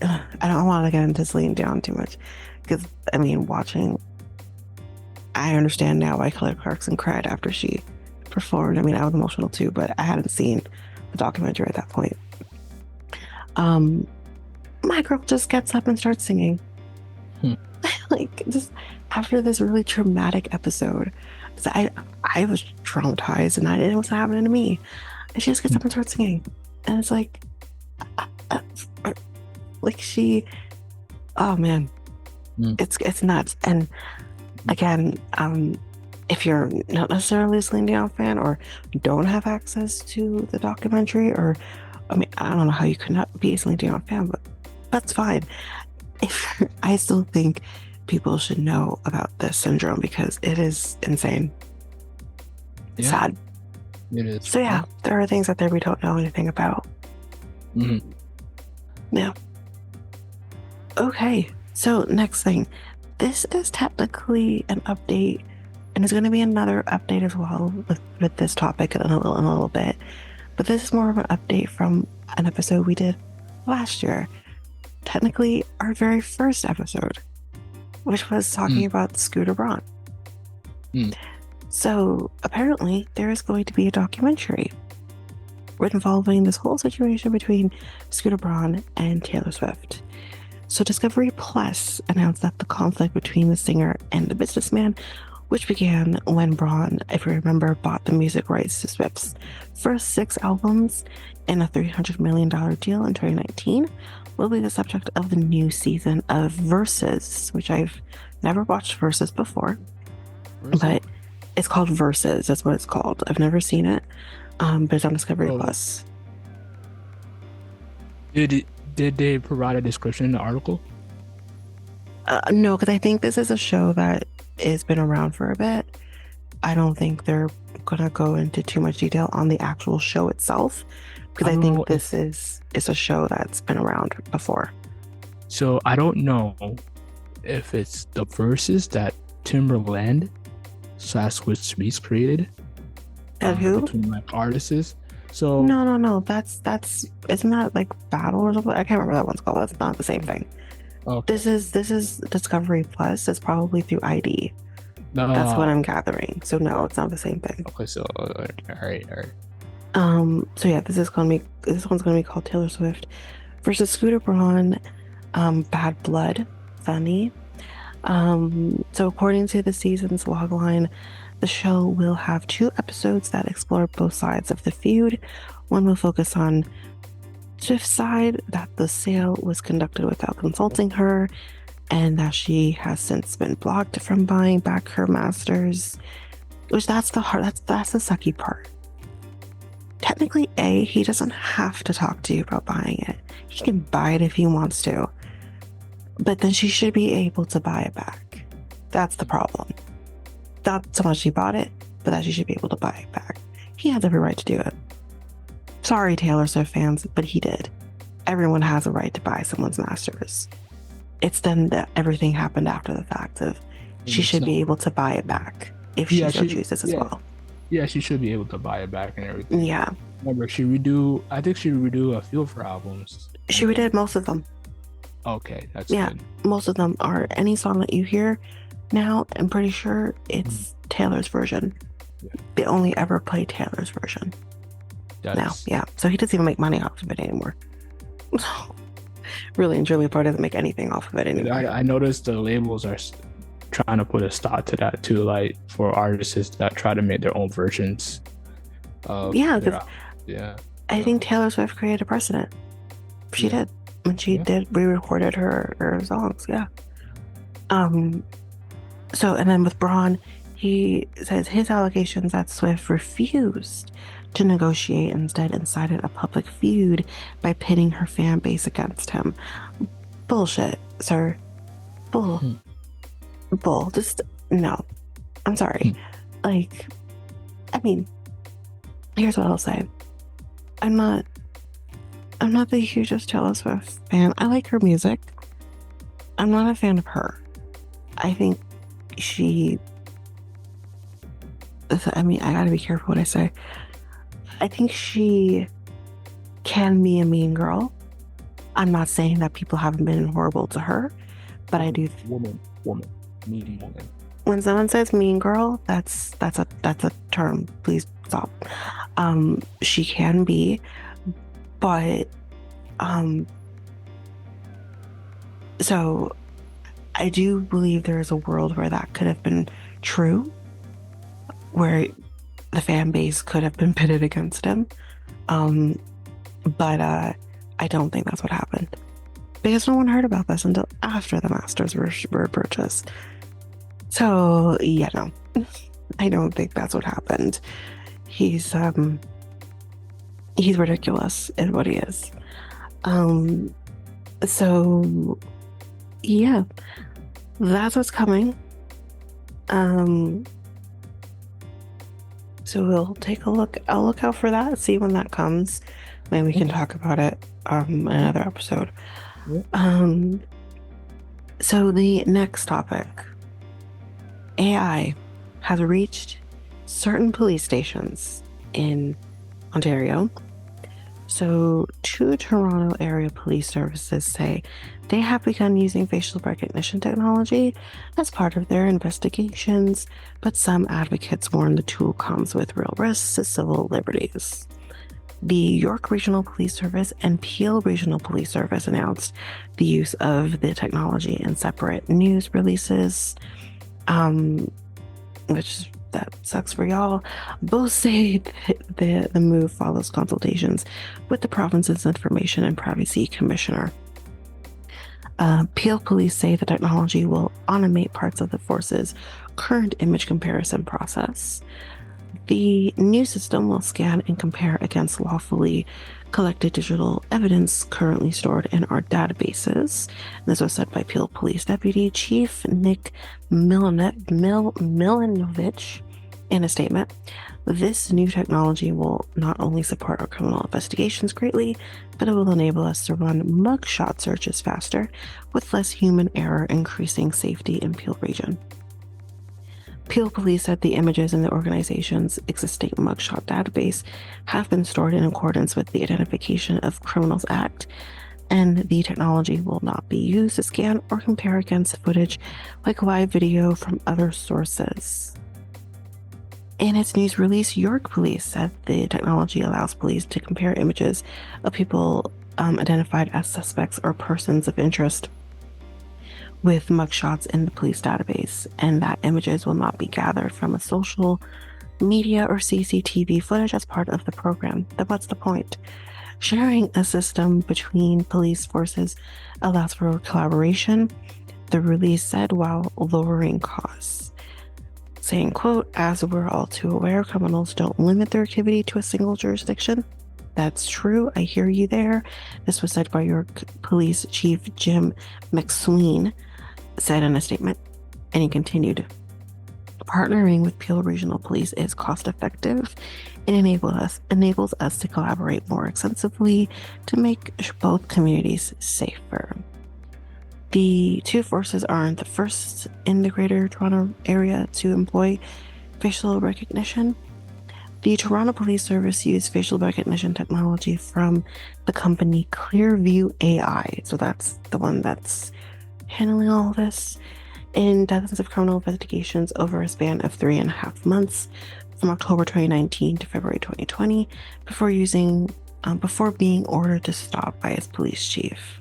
I don't want to get into Celine Dion too much, because I mean, I understand now why Kelly Clarkson cried after she performed. I mean, I was emotional too, but I hadn't seen the documentary at that point. My girl just gets up and starts singing. Hmm. Like, just after this really traumatic episode 'Cause I was traumatized and it was happening to me. And she just gets up and starts singing. And it's uh, uh, uh, like she, oh man, Mm. it's nuts. And again, if you're not necessarily a Celine Dion fan or don't have access to the documentary, or I mean, I don't know how you could not be a Celine Dion fan, but that's fine. If I still think people should know about this syndrome because it is insane. It's Yeah, sad. it is. So Yeah. yeah, there are things out there we don't know anything about. Mhm. Yeah. Okay. So next thing, this is technically an update, and it's going to be another update as well with this topic in a little bit. But this is more of an update from an episode we did last year. Technically, our very first episode, which was talking Mm. about Scooter Braun. Mm. So apparently, there is going to be a documentary involving this whole situation between Scooter Braun and Taylor Swift. So Discovery Plus announced that the conflict between the singer and the businessman, which began when Braun, if you remember, bought the music rights to Swift's first 6 albums in a $300 million deal in 2019, will be the subject of the new season of Versus, which I've never watched Versus before, Versus. but it's called Versus. That's what it's called. I've never seen it, but it's on Discovery So Plus. did they provide a description in the article? No, because I think this is a show that has been around for a bit. I don't think they're gonna go into too much detail on the actual show itself because I I don't know think if this is a show that's been around before. so. I don't know if it's the verses that Timberland slash with Sweets created And who? between like artists. So No. That's isn't that like battle or something? I can't remember what that one's called. That's not the same thing. okay, This is Discovery Plus. It's probably through ID. That's what no, I'm gathering. So no, it's not the same thing. okay, so all right. So yeah, this one's gonna be called Taylor Swift versus Scooter Braun, Bad Blood, Funny. So according to the season's logline, the show will have 2 episodes that explore both sides of the feud. One will focus on Swift's side, that the sale was conducted without consulting her, and that she has since been blocked from buying back her masters. Which that's the hard that's the sucky part. Technically, he doesn't have to talk to you about buying it. He can buy it if he wants to. But then she should be able to buy it back. That's the problem. Not so much she bought it, but that she should be able to buy it back. He has every right to do it. Sorry, Taylor Swift fans, but he did. Everyone has a right to buy someone's masters. It's then that everything happened after the fact of she should be able to buy it back if she so chooses as well. Yeah, she should be able to buy it back and everything. Yeah. Remember, I think she redo a few of her albums. She redid most of them. Okay, that's yeah, good. Most of them are any song that you hear now. I'm pretty sure it's Taylor's version. Yeah. They only ever play Taylor's version now. Yeah, so he doesn't even make money off of it anymore. Really and truly, Part doesn't make anything off of it anymore. I noticed the labels are trying to put a stop to that too, like for artists that try to make their own versions of I think Taylor Swift created a precedent. She did when she did re-recorded her songs. So and then with Braun, he says his allegations that Swift refused to negotiate, instead incited a public feud by pitting her fan base against him. Bullshit, sir. Bull. Just no. I'm sorry. Like, I mean, here's what I'll say. I'm not the hugest Taylor Swift fan. I like her music. I'm not a fan of her. I think I gotta be careful what I say. I think she can be a mean girl. I'm not saying that people haven't been horrible to her, but I do. Mean woman. When someone says mean girl, that's a term. Please stop. She can be, but so I do believe there is a world where that could have been true. where the fan base could have been pitted against him. Um, but I don't think that's what happened because no one heard about this until after the Masters were purchased. So yeah, no, I don't think that's what happened. He's um he's ridiculous is what he is. Um, so yeah, that's what's coming. Um, so we'll take a look. I'll look out for that, see when that comes. Maybe we can Okay. talk about it in another episode. Yeah. Um, so the next topic, AI has reached certain police stations in Ontario. So, two Toronto area police services say they have begun using facial recognition technology as part of their investigations, but some advocates warn the tool comes with real risks to civil liberties. The York Regional Police Service and Peel Regional Police Service announced the use of the technology in separate news releases, um, which that sucks for y'all. Both say the move follows consultations with the province's Information and Privacy Commissioner. Peel police say the technology will automate parts of the force's current image comparison process. The new system will scan and compare against lawfully collected digital evidence currently stored in our databases. This was said by Peel Police Deputy Chief Nick Milinovich in a statement. This new technology will not only support our criminal investigations greatly, but it will enable us to run mugshot searches faster with less human error, increasing safety in Peel region. Peel Police said the images in the organization's existing mugshot database have been stored in accordance with the Identification of Criminals Act, and the technology will not be used to scan or compare against footage like live video from other sources. In its news release, York Police said the technology allows police to compare images of people identified as suspects or persons of interest with mugshots in the police database, and that images will not be gathered from a social media or CCTV footage as part of the program. Then what's the point? Sharing a system between police forces allows for collaboration, the release said, while lowering costs. Saying, quote, as we're all too aware, criminals don't limit their activity to a single jurisdiction. That's true. I hear you there. This was said by York Police Chief Jim McSween, said in a statement, and he continued, partnering with Peel Regional Police is cost effective and enables us to collaborate more extensively to make both communities safer. The two forces aren't the first in the Greater Toronto area to employ facial recognition. The Toronto Police Service used facial recognition technology from the company Clearview AI. So that's the one that's handling all of this in dozens of criminal investigations over a span of 3.5 months from October 2019 to February 2020 before being ordered to stop by his police chief.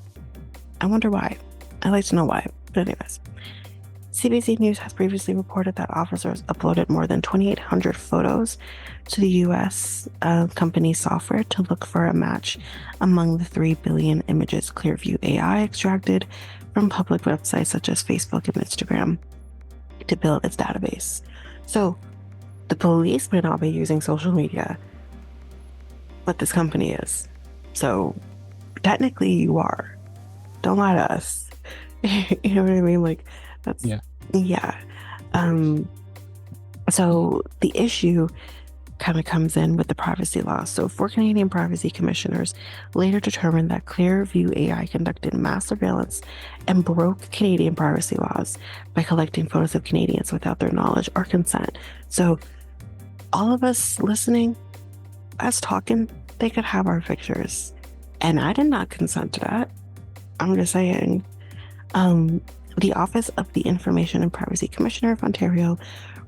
I wonder why. I'd like to know why. But anyways, CBC News has previously reported that officers uploaded more than 2,800 photos to the U.S. company software to look for a match among the 3 billion images Clearview AI extracted from public websites such as Facebook and Instagram to build its database. So the police may not be using social media, but this company is. So technically you are. Don't lie to us. You know what I mean? Like, that's, Yeah. yeah. So the issue kind of comes in with the privacy laws. So, four Canadian privacy commissioners later determined that Clearview AI conducted mass surveillance and broke Canadian privacy laws by collecting photos of Canadians without their knowledge or consent. So, all of us listening, us talking, they could have our pictures. And I did not consent to that. I'm just saying. The Office of the Information and Privacy Commissioner of Ontario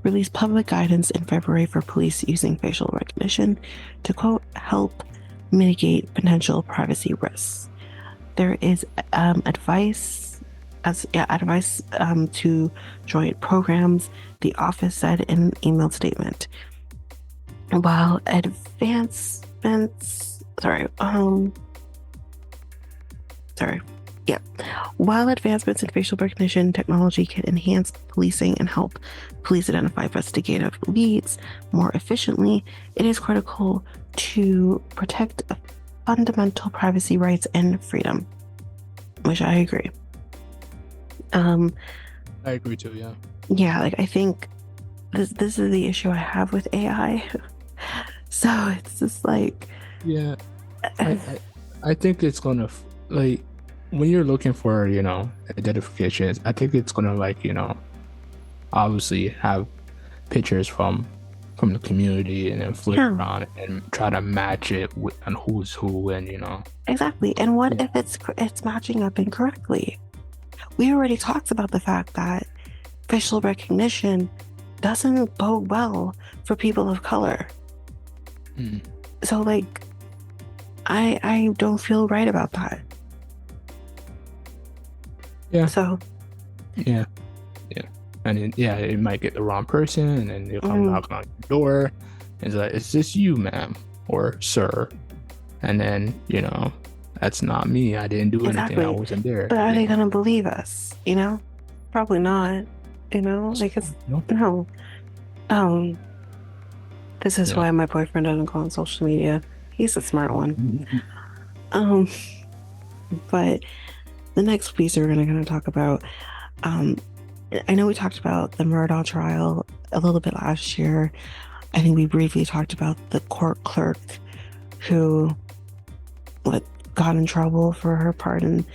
released public guidance in February for police using facial recognition to, quote, help mitigate potential privacy risks. There is advice as yeah, advice to joint programs, the office said in an email statement. While advancements, sorry, yeah, while advancements in facial recognition technology can enhance policing and help police identify investigative leads more efficiently, it is critical to protect fundamental privacy rights and freedom, which I agree. Um, I agree too. Yeah. yeah, like I think this is the issue I have with AI. So it's just like, Yeah. I think it's gonna like when you're looking for identifications. I think it's gonna obviously have pictures from the community and then flip yeah, around and try to match it with and who's who and exactly. And what yeah. if it's matching up incorrectly? We already talked about the fact that facial recognition doesn't bode well for people of color. Mm. So like I don't feel right about that. Yeah. So Yeah. Yeah. And then, yeah, it might get the wrong person and then they'll come mm, knocking on your door and it's like, is this you, ma'am or sir? And then, that's not me. I didn't do anything. I exactly. wasn't there, But are they gonna believe us? Probably not. Like it's No. no. Um, this is Yeah. why my boyfriend doesn't go on social media. He's a smart one. Mhm. Um, but the next piece we're gonna talk about, um, I know we talked about the Murdaugh trial a little bit last year. I think we briefly talked about the court clerk who what got in trouble for her part in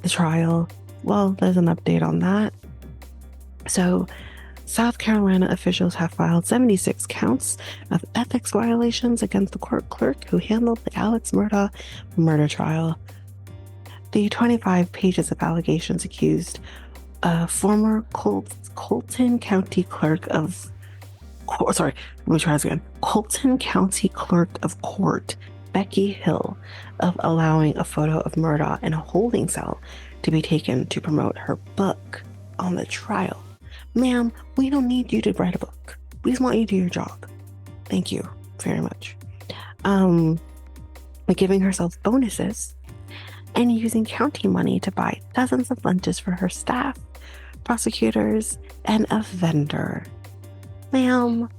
the trial. Well, there's an update on that. So, South Carolina officials have filed 76 counts of ethics violations against the court clerk who handled the Alex Murdaugh murder trial. The 25 pages of allegations accused former Colton County Clerk of sorry, let me try this again. Colton County Clerk of Court Becky Hill of allowing a photo of Murdaugh in a holding cell to be taken to promote her book on the trial. Ma'am, we don't need you to write a book. We just want you to do your job. Thank you very much. Giving herself bonuses and using county money to buy dozens of lunches for her staff, prosecutors, and a vendor. Ma'am,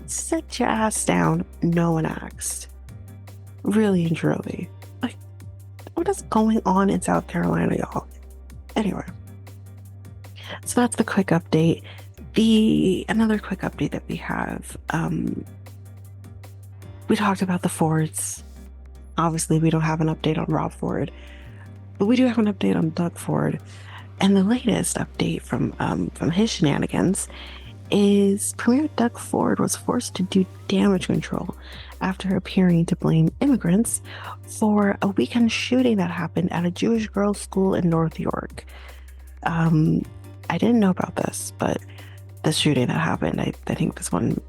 sit your ass down. No one asked. Really and truly. Like, what is going on in South Carolina, y'all? Anyway, so that's the quick update. Another quick update that we have. We talked about the Fords. Obviously, we don't have an update on Rob Ford, but we do have an update on Doug Ford. And the latest update from his shenanigans is Premier Doug Ford was forced to do damage control after appearing to blame immigrants for a weekend shooting that happened at a Jewish girls' school in North York. I didn't know about this, but the shooting that happened, I think this one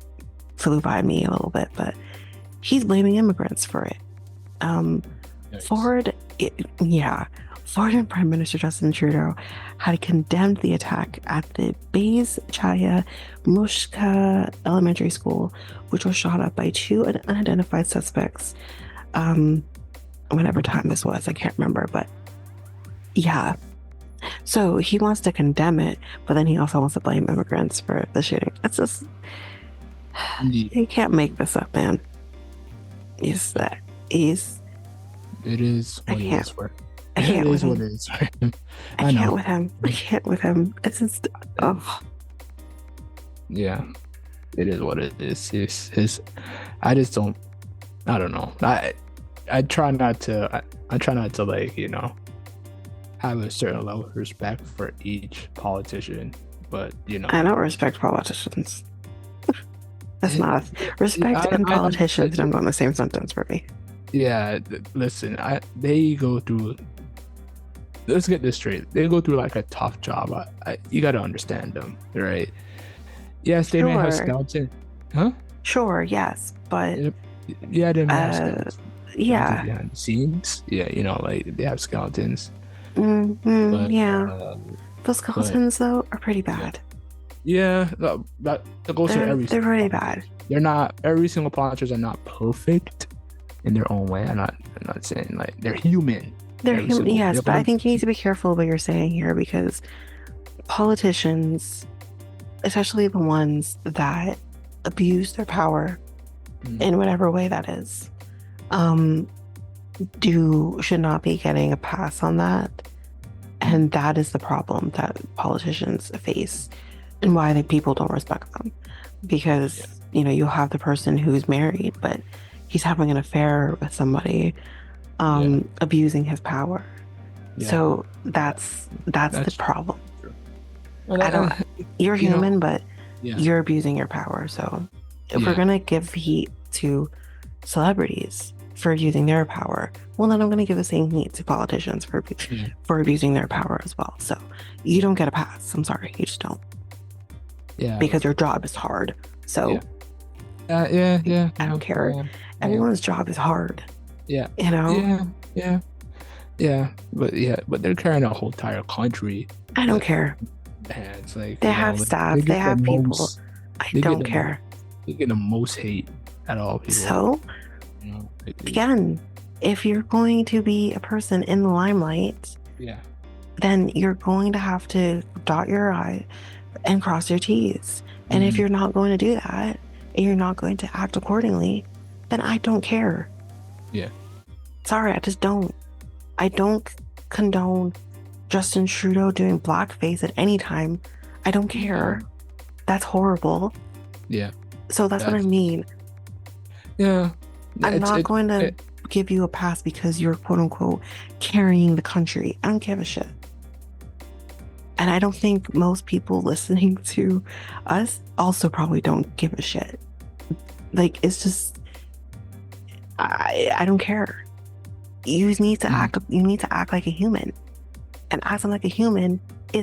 flew by me a little bit, but he's blaming immigrants for it. Ford and Prime Minister Justin Trudeau had condemned the attack at the Bays Chaya Mushka Elementary School, which was shot up by two unidentified suspects. Whenever time this was, I can't remember, but yeah. So he wants to condemn it, but then he also wants to blame immigrants for the shooting. It's just, you can't make this up, man. It is what it is for. I can't It with is what him. it is for him. I know. can't with him. I can't with him. It's just, oh, Yeah, it is what it is. It's I just don't. I don't know. I try not to. I try not to have a certain level of respect for each politician, but I don't respect politicians. That's not respect and I politicians don't go in the same sentence for me. yeah. Listen, they go through. Let's get this straight. They go through like a tough job. You got to understand them, right? Yes, they may have Sure, skeleton, huh? sure, yes, but Yep. Yeah, they may have uh, skeletons yeah, behind the scenes. Yeah, like they have skeletons. Mm-hmm, But yeah. Those but skeletons though are pretty yeah, bad. yeah, that goes to every They're single really bad. politician. They're not every single politicians are not perfect in their own way. I'm not saying like they're human. They're Every human, single yes, they're but I gonna think you need to be careful what you're saying here because politicians, especially the ones that abuse their power mm, in whatever way that is, um, do should not be getting a pass on that. mm, And that is the problem that politicians face and why the people don't respect them. yeah, Because, you'll have the person who's married, but he's having an affair with somebody, yeah, abusing his power. yeah. So Yeah, that's the that's problem. true. Well, I don't, you're you know, human, but yeah, you're abusing your power. So if we're yeah, gonna give heat to celebrities for abusing their power, well, then I'm gonna give the same heat to politicians yeah, for abusing their power as well. So you don't get a pass. I'm sorry, you just don't yeah, because your job is hard. yeah, So yeah, yeah, I yeah, don't care. yeah, yeah, Everyone's job is hard, yeah, you know. yeah, yeah, yeah, but they're carrying a whole entire country. I don't Like, care. man, it's like They have they staff. They get the have people. most, I they get don't the most, care. they get the most hate at all people. So Like, again, if you're going to be a person in the limelight, yeah, then you're going to have to dot your I and cross your T's. And if mm, you're not going to do that and you're not going to act accordingly, then I don't care. yeah, Sorry, I just don't. I don't condone Justin Trudeau doing blackface at any time. I don't care. yeah, That's horrible. yeah, So that's what I that's mean. yeah. I'm It's not going to it. give you a pass because you're quote unquote carrying the country. I don't give a shit. And I don't think most people listening to us also probably don't give a shit. Like it's just I don't care. Mm, You need to act like a human. And acting like a human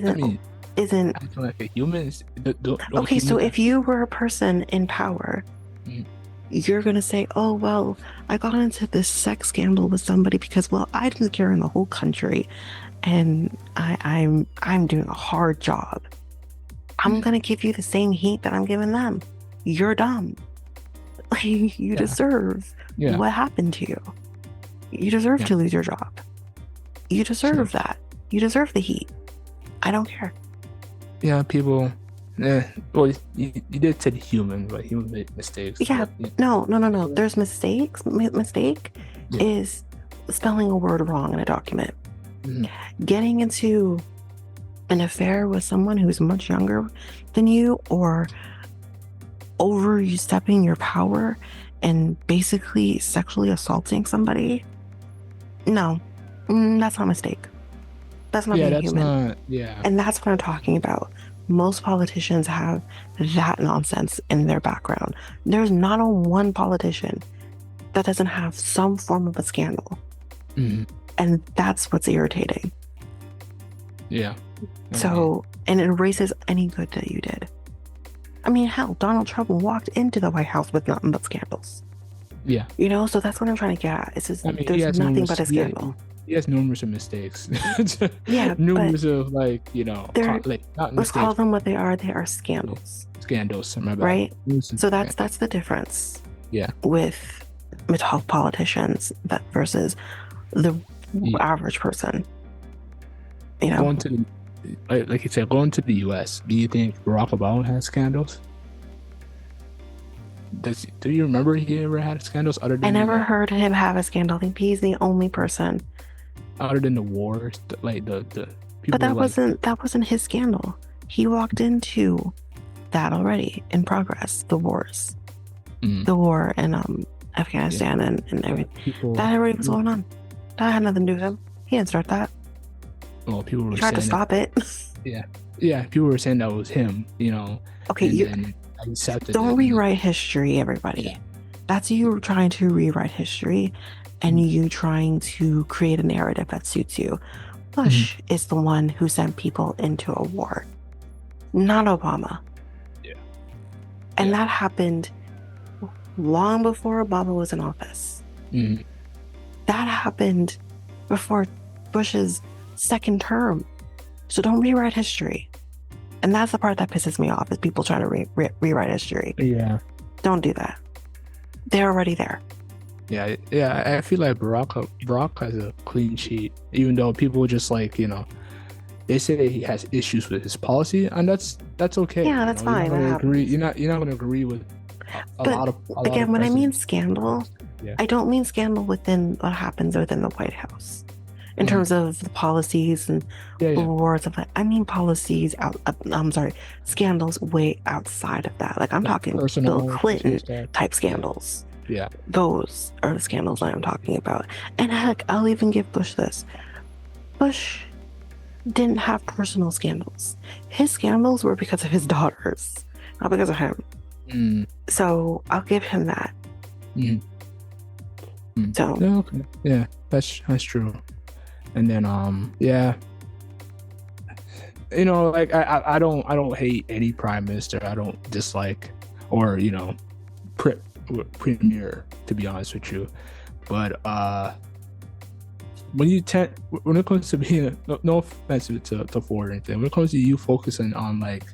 I isn't mean, isn't acting like a human is don't okay, so humans have, if you were a person in power, mm, you're gonna say, "Oh well, I got into this sex scandal with somebody because well, I didn't care in the whole country, and I'm doing a hard job. I'm mm, gonna give you the same heat that I'm giving them. You're dumb. You yeah, deserve yeah, what happened to you. You deserve yeah, to lose your job. You true. deserve that. You deserve the heat. I don't care. Yeah, people. Well, you did say human, but human made mistakes. Yeah, But yeah, no. There's mistakes. Mistake yeah, is spelling a word wrong in a document. mhm, Getting into an affair with someone who's much younger than you or overstepping your power and basically sexually assaulting somebody. No, that's not a mistake. That's not yeah. being That's human. not. Yeah, And that's what I'm talking about. Most politicians have that nonsense in their background. There's not a one politician that doesn't have some form of a scandal. mhm, And that's what's irritating. yeah. I mean, So, and it erases any good that you did. I mean, hell, Donald Trump walked into the White House with nothing but scandals. yeah. So that's what I'm trying to get at. It's just, I mean, there's nothing but a scandal. he has numerous of mistakes, Yeah, but numerous of like they're, like not let's call mistakes, them but what they are. They are yeah, scandals, scandals. My bad. right? Numerous of So scandals. that's the difference Yeah, with top politicians that versus the yeah. average person. You know, Going to the like you said, going to the U.S. Do you think Barack Obama has scandals? Do you remember he ever had scandals other I than never heard him have a scandal. I think he's the only person. the wars? Like the But people like that wasn't his scandal. He walked into that already in progress. The wars, mm, the war in yeah, Afghanistan and yeah, everything. That already was going on. That had nothing to do with him. He didn't start that. well, people He were tried to saying that. stop it. Yeah, yeah, people were saying that was him. Okay, And you then I accepted don't it. rewrite history, everybody. Yeah, That's you trying to rewrite history and mm, you trying to create a narrative that suits you. mhm, Bush is the one who sent people into a war, not Obama. yeah, And yeah, that happened long before Obama was in office. mm, That happened before Bush's second term. So don't rewrite history. And that's the part that pisses me off is people trying to rewrite history. Yeah. Don't do that. They're already there. Yeah, yeah. I feel like Barack has a clean sheet, even though people just like, they say he has issues with his policy, and that's okay. Yeah, that's You're not fine. That gonna agree. happens. You're not gonna agree with a But lot of again, when I mean presidents. scandal, Yeah. I don't mean scandal within what happens within the White House in Mhm. terms of the policies and Yeah, yeah, boards of like, I mean policies out, I'm sorry, scandals way outside of that. Like I'm like talking Bill personal Clinton stuff. type Yeah, scandals. yeah. Those are the scandals that I'm talking about. And heck, I'll even give Bush this. Bush didn't have personal scandals. His scandals were because of his daughters, not because of him. Mm, So I'll give him that. mm, mm. So, Yeah, okay. Yeah, that's true. And then yeah, like I don't hate any prime minister. I don't dislike or pre- premier, to be honest with you. But when it comes to being no offense to Ford or anything, when it comes to you focusing on like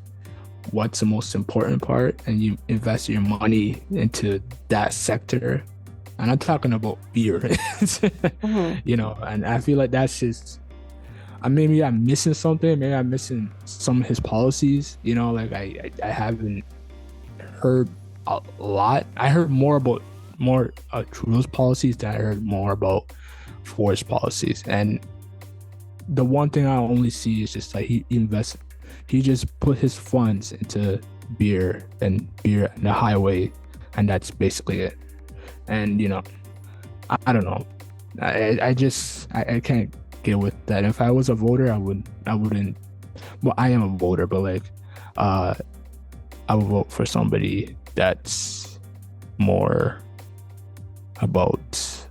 what's the most important part and you invest your money into that sector, and I'm talking about beer, mhm. and I feel like that's just maybe I'm missing something. Maybe I'm missing some of his policies. Like I haven't heard a lot. I heard more Trudeau's policies than I heard more about Ford's policies. And the one thing I only see is just like he just put his funds into beer and the highway, and that's basically it. And I don't know. I can't get with that. If I was a voter, I wouldn't. Well, I am a voter, but like, uh, I would vote for somebody that's more about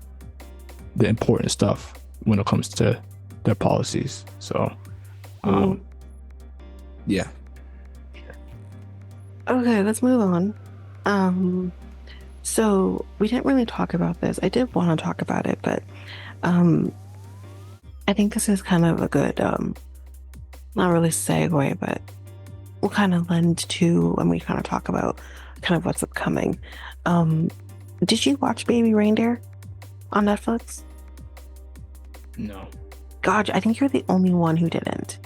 the important stuff when it comes to their policies. So, Mhm. um, yeah. Okay, let's move on. Um, so we didn't really talk about this. I did want to talk about it, but um, I think this is kind of a good, not really segue, but we'll kind of lend to when we kind of talk about kind of what's upcoming. Um, did you watch Baby Reindeer on Netflix? No. God, I think you're the only one who didn't.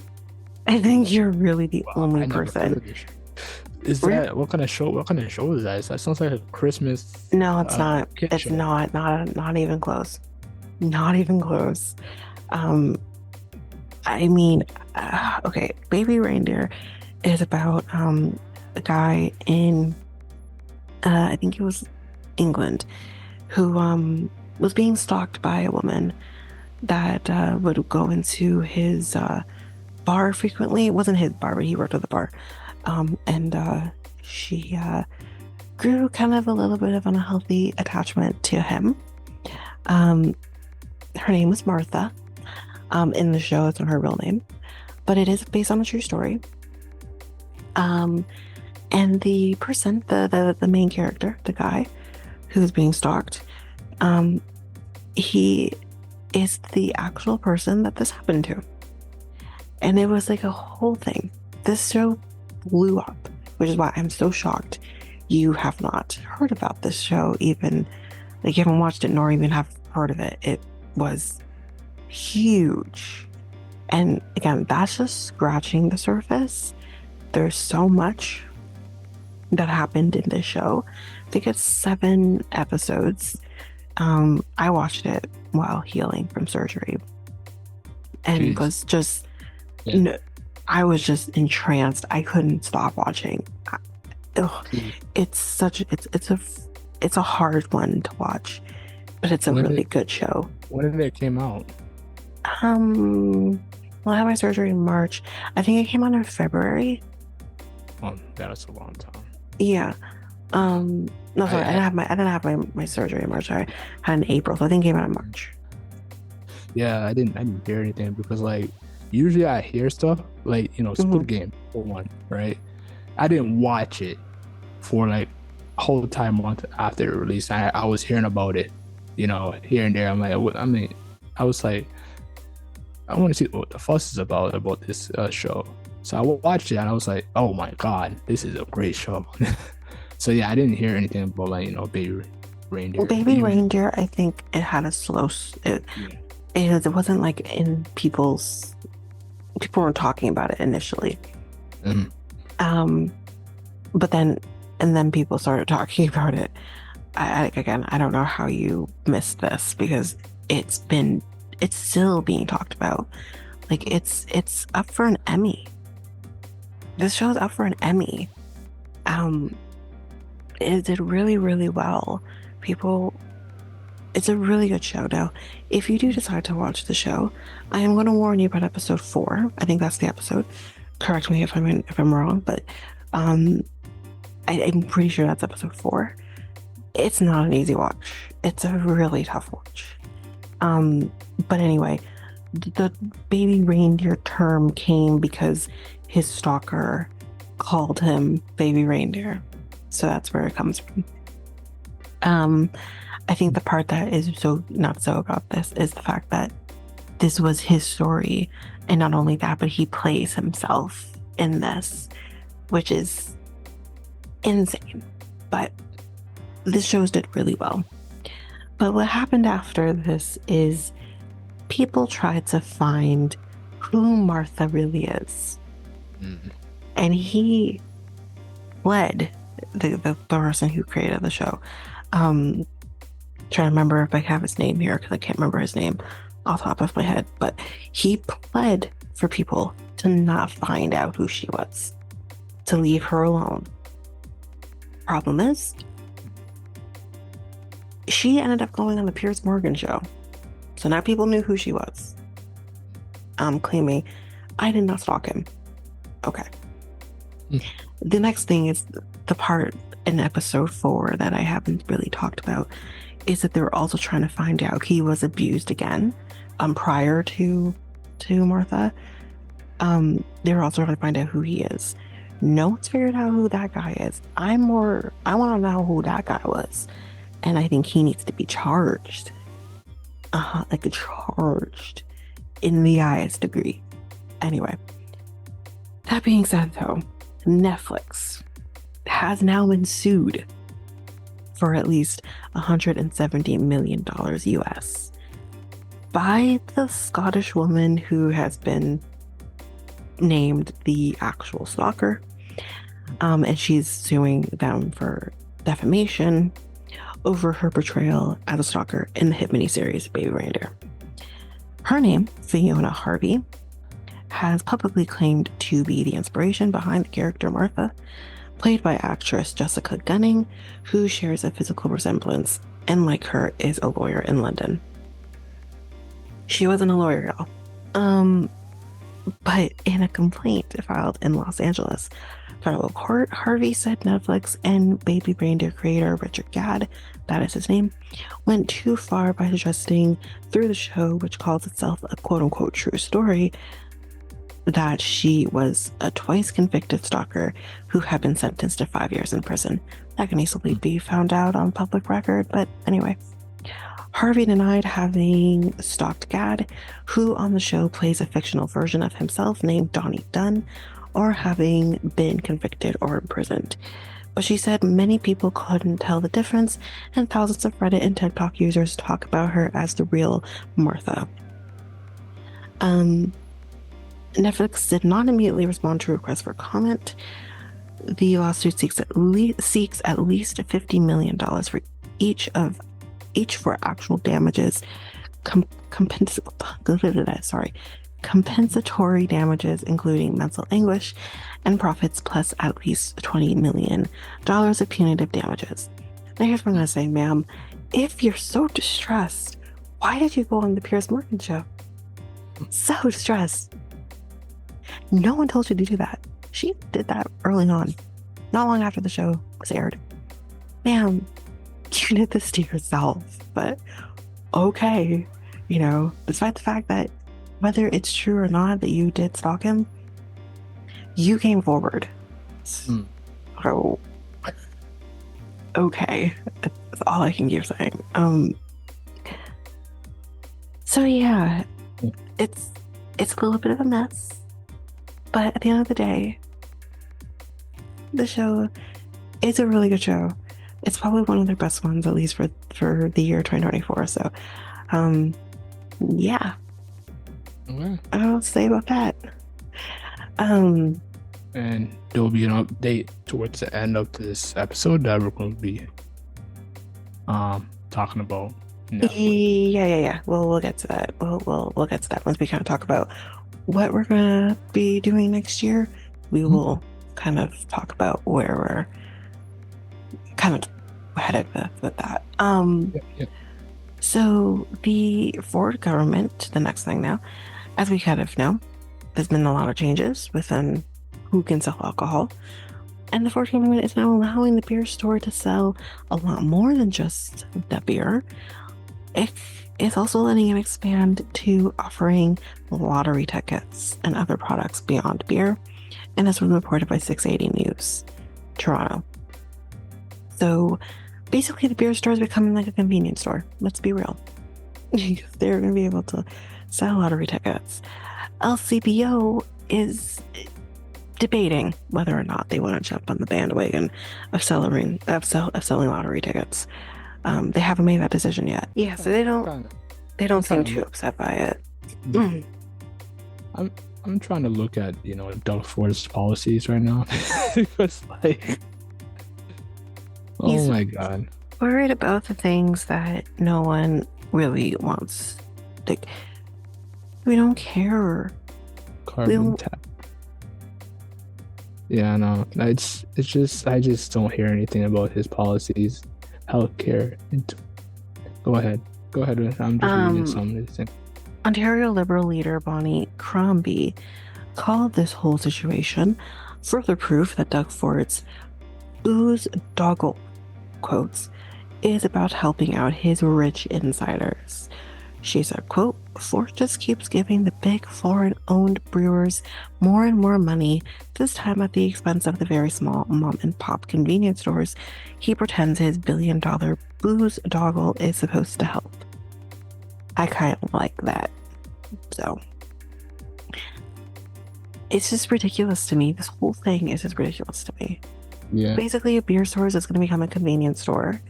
I think you're really the Wow, only I never heard person. of this. Is Re- that what kind of show? What kind of show is that? That sounds like a Christmas No, it's not. kid It's show. not even close. Not even close. Um, I mean, okay, Baby Reindeer is about a guy in I think it was England who was being stalked by a woman that would go into his bar frequently. It wasn't his bar, but he worked at the bar. And she grew kind of a little bit of an unhealthy attachment to him. Um, her name was Martha. In the show, it's not her real name, but it is based on a true story. Um, and the person, the main character, the guy who's being stalked, um, he is the actual person that this happened to. And it was like a whole thing. This show blew up, which is why I'm so shocked you have not heard about this show, even like you haven't watched it nor even have heard of it. It was huge. And again, that's just scratching the surface. There's so much that happened in this show. I think it's 7 episodes. I watched it while healing from surgery and Jeez. was just, Yeah. no, I was just entranced. I couldn't stop watching. Ugh, Jeez. it's a hard one to watch, but it's a When really did good show. when did it came out? Um, well, I had my surgery in March. I think it came out in February. Oh, that's a long time. Yeah. No, sorry, I I didn't have my surgery in March. I had in April, so I think it came out in March. Yeah, I didn't hear anything because like usually I hear stuff like Hmm. Squid Game for one, right? I didn't watch it for like a whole time month after it released. I was hearing about it, here and there. I'm like, I mean, I was like, I want to see what the fuss is about this show. So I watched it and I was like, oh my god, this is a great show. So yeah, I didn't hear anything about like baby reindeer. Baby You Reindeer, I think it had a yeah. it wasn't like in people weren't talking about it initially. Mhm. Um, but then and then people started talking about it. Again, I don't know how you missed this because it's been it's still being talked about. Like it's up for an Emmy. This show's up for an Emmy. Um, it did really, really well. People, it's a really good show. Now, if you do decide to watch the show, I am going to warn you about episode 4. I think that's the episode. Correct me if I'm wrong, but um, I'm pretty sure that's episode 4. It's not an easy watch. It's a really tough watch. Um, but anyway, the baby reindeer term came because his stalker called him baby reindeer. So that's where it comes from. Um, I think the part that is so not so about this is the fact that this was his story. And not only that, but he plays himself in this, which is insane. But this shows did really well. But what happened after this is people tried to find who Martha really is. Mhm. And he led the person who created the show. Trying to remember if I have his name here because I can't remember his name off the top of my head, but he pled for people to not find out who she was, to leave her alone. Problem is, she ended up going on the Piers Morgan show. So now people knew who she was. Claiming I did not stalk him. Okay. Mm. The next thing is the part in episode 4 that I haven't really talked about is that they were also trying to find out he was abused again prior to Martha. They were also trying to find out who he is. No one's figured out who that guy is. I want to know who that guy was. And I think he needs to be charged. Like charged in the highest degree. Anyway, that being said though, Netflix has now been sued for at least $170 million US by the Scottish woman who has been named the actual stalker. And she's suing them for defamation over her portrayal as a stalker in the hit miniseries Baby Reindeer. Her name, Fiona Harvey, has publicly claimed to be the inspiration behind the character Martha, played by actress Jessica Gunning, who shares a physical resemblance and, like her, is a lawyer in London. She wasn't a lawyer, y'all. But in a complaint filed in Los Angeles federal court, Harvey said Netflix and Baby Reindeer creator Richard Gadd, that is his name, went too far by suggesting through the show, which calls itself a quote-unquote true story, that she was a twice convicted stalker who had been sentenced to 5 years in prison. That can easily be found out on public record, but anyway. Harvey denied having stalked Gadd, who on the show plays a fictional version of himself named Donnie Dunn, or having been convicted or imprisoned. But she said many people couldn't tell the difference, and thousands of Reddit and TikTok users talk about her as the real Martha. Netflix did not immediately respond to requests for comment. The lawsuit seeks at least $50 million for each for actual damages, compensatory damages, including mental anguish and profits, plus at least $20 million of punitive damages. Now, here's what I'm going to say, ma'am. If you're so distressed, why did you go on the Piers Morgan show? So distressed. No one told you to do that. She did that early on, not long after the show was aired. Ma'am, you did this to yourself, but okay. You know, despite the fact that whether it's true or not that you did stalk him, you came forward. So, okay. That's all I can keep saying. So yeah, it's It's a little bit of a mess, but at the end of the day, the show is a really good show. It's probably one of their best ones, at least for the year 2024. So, um, yeah, Okay. I don't know what to say about that. Um, And there will be an update towards the end of this episode that we're going to be talking about Netflix. yeah. We'll get to that. We'll get to that once we kind of talk about what we're gonna be doing next year. We Mhm. will kind of talk about where we're kind of headed with that. Yeah, yeah. So the Ford government, the next thing now, as we kind of know, there's been a lot of changes within who can sell alcohol. And the Ford government is now allowing the beer store to sell a lot more than just the beer. It's also letting it expand to offering lottery tickets and other products beyond beer. And this was reported by 680 News, Toronto. So basically, the beer store is becoming like a convenience store. Let's be real. They're going to be able to sell lottery tickets. LCBO is debating whether or not they want to jump on the bandwagon of selling lottery tickets. They haven't made that decision yet. Yeah, so they don't Kinda- they I'm don't seem trying to too look. upset by it. Mhm. I'm I'm trying to look at Doug Ford's policies right now because like oh He's my god, worried about the things that no one really wants. Like, we don't care. We carbon don't. tax. Yeah, no, it's just I just don't hear anything about his policies, healthcare. Go ahead, go ahead. I'm just reading Um, some of these things. Ontario Liberal leader Bonnie Crombie called this whole situation further proof that Doug Ford's booze doggle quotes is about helping out his rich insiders. She said, quote, Ford just keeps giving the big foreign-owned brewers more and more money, this time at the expense of the very small mom-and-pop convenience stores he pretends his billion-dollar booze doggle is supposed to help. I kind of like that. So, it's just ridiculous to me. This whole thing is just ridiculous to me. Yeah, Basically, a beer store is going to become a convenience store.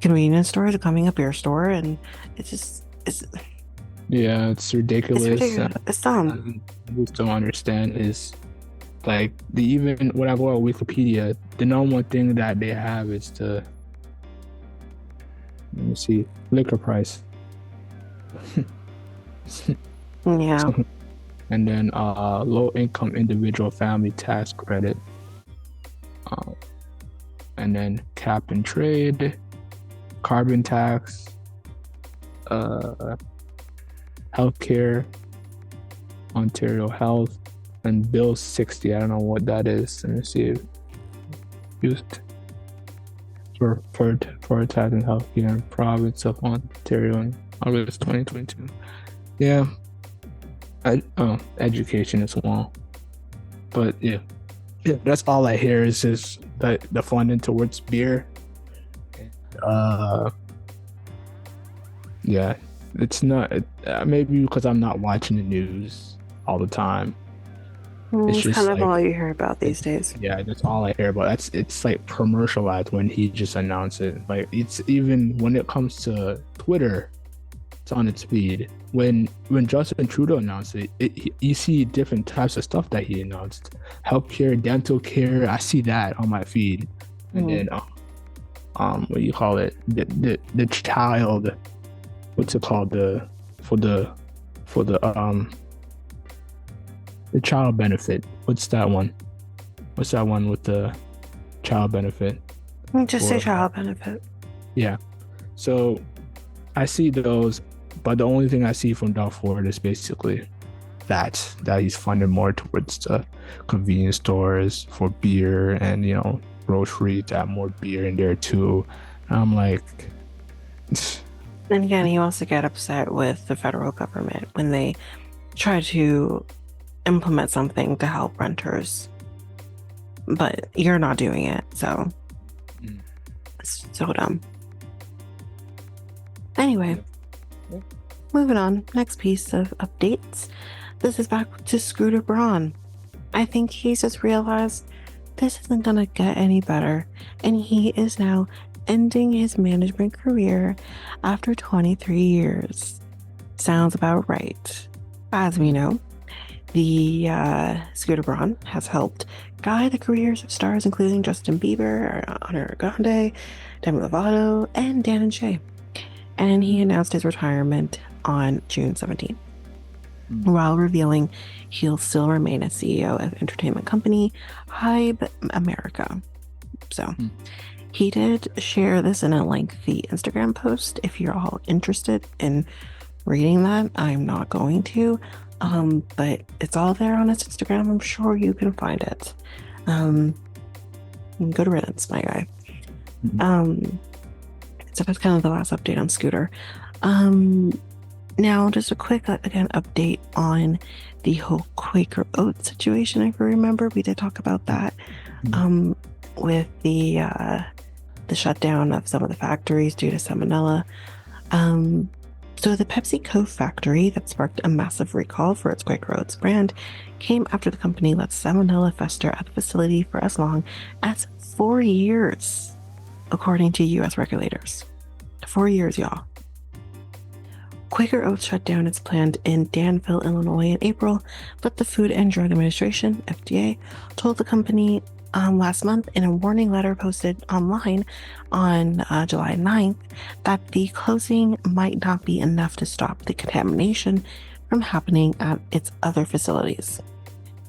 Convenience store is becoming a beer store, and it's just, yeah, it's it's ridiculous. ridiculous. It's dumb. I just don't understand is like the even when I go on Wikipedia, the number one thing that they have is the let me see liquor price. Yeah. And then low income individual family tax credit, uh, and then cap and trade, carbon tax, healthcare, Ontario Health, and Bill 60. I don't know what that is. Let me see. Used for tax and healthcare in province of Ontario in August 2022. Yeah, education as well. But yeah, that's all I hear is just the funding towards beer. Uh, yeah, it's not maybe because I'm not watching the news all the time. It's It's just kind of like all you hear about these days. yeah, that's all I hear about. It's like commercialized when he just announced it. Like it's even when it comes to Twitter, it's on its feed. When Justin Trudeau announced it, you see different types of stuff that he announced. Healthcare, dental care. I see that on my feed. And Mm. then what do you call it? The child, what's it called? The child benefit. What's that one? What's that one with the child benefit? Just say For child benefit. yeah. So I see those, but the only thing I see from Doug Ford is basically that he's funded more towards the convenience stores for beer and grocery to have more beer in there too. And I'm like, And again, he wants to get upset with the federal government when they try to implement something to help renters, but you're not doing it. So Mm. it's so dumb. Anyway, Yeah. moving on. Next piece of updates. This is back to Scooter Braun. I think he's just realized this isn't gonna get any better, and he is now ending his management career after 23 years. Sounds about right. As we know, the Scooter Braun has helped guide the careers of stars including Justin Bieber, Ariana Grande, Demi Lovato, and Dan and Shay. And he announced his retirement on June 17th, while revealing he'll still remain as CEO of entertainment company Hybe America. So he did share this in a lengthy Instagram post. If you're all interested in reading that, I'm not going to, but it's all there on his Instagram. I'm sure you can find it. Good riddance, my guy. So that's kind of the last update on Scooter. Now, just a quick, again, update on the whole Quaker Oats situation. If you remember, we did talk about that with the shutdown of some of the factories due to salmonella. So the PepsiCo factory that sparked a massive recall for its Quaker Oats brand came after the company let salmonella fester at the facility for as long as 4 years, according to U.S. regulators. 4 years, y'all. Quaker Oats shut down its plant in Danville, Illinois in April, but the Food and Drug Administration, FDA, told the company last month in a warning letter posted online on July 9th that the closing might not be enough to stop the contamination from happening at its other facilities.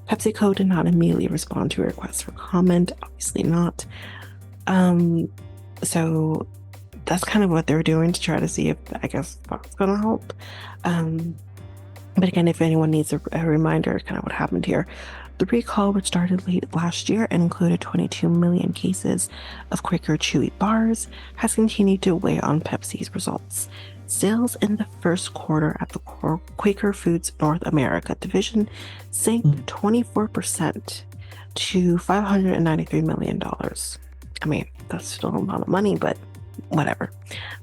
PepsiCo did not immediately respond to a request for comment, obviously not. So that's kind of what they're doing to try to see if, I guess, that's going to help. But again, if anyone needs a reminder, kind of what happened here. The recall, which started late last year and included 22 million cases of Quaker Chewy bars, has continued to weigh on Pepsi's results. Sales in the first quarter at the Quaker Foods North America division sank 24% to $593 million. I mean, that's still a lot of money, but whatever.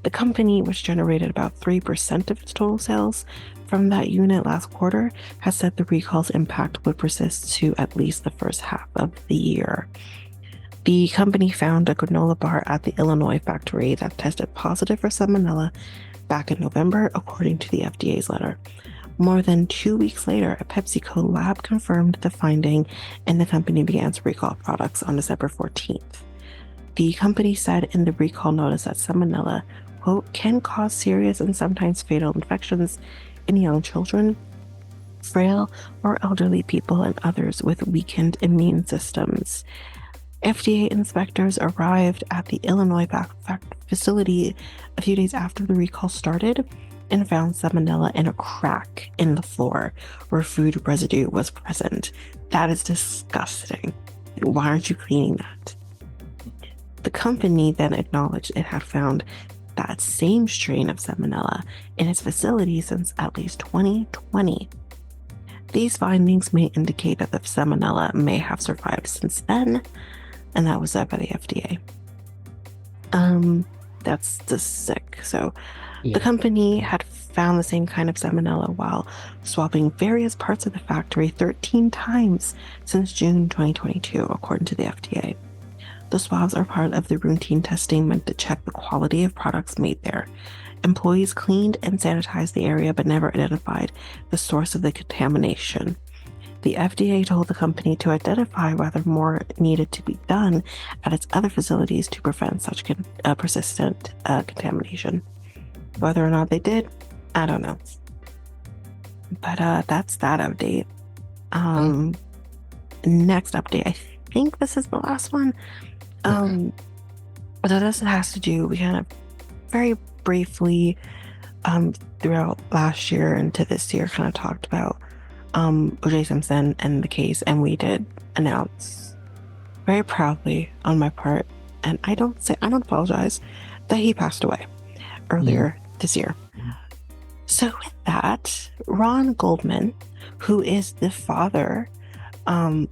The company, which generated about 3% of its total sales from that unit last quarter, has said the recall's impact would persist to at least the first half of the year. The company found a granola bar at the Illinois factory that tested positive for salmonella back in November, according to the FDA's letter. More than 2 weeks later, a PepsiCo lab confirmed the finding, and the company began to recall products on December 14th. The company said in the recall notice that salmonella, quote, can cause serious and sometimes fatal infections in young children, frail or elderly people, and others with weakened immune systems. FDA inspectors arrived at the Illinois facility a few days after the recall started and found salmonella in a crack in the floor where food residue was present. That is disgusting. Why aren't you cleaning that? The company then acknowledged it had found that same strain of salmonella in its facility since at least 2020. These findings may indicate that the salmonella may have survived since then, and that was said by the FDA. That's just sick. So the company had found the same kind of salmonella while swabbing various parts of the factory 13 times since June 2022, according to the FDA. The swabs are part of the routine testing meant to check the quality of products made there. Employees cleaned and sanitized the area but never identified the source of the contamination. The FDA told the company to identify whether more needed to be done at its other facilities to prevent such persistent contamination. Whether or not they did, I don't know. But that's that update. Next update, I think this is the last one. So this has to do, we kind of very briefly throughout last year into this year kind of talked about O.J. Simpson and the case, and we did announce very proudly on my part, and I don't apologize, that he passed away earlier this year. So with that, Ron Goldman, who is the father, Ron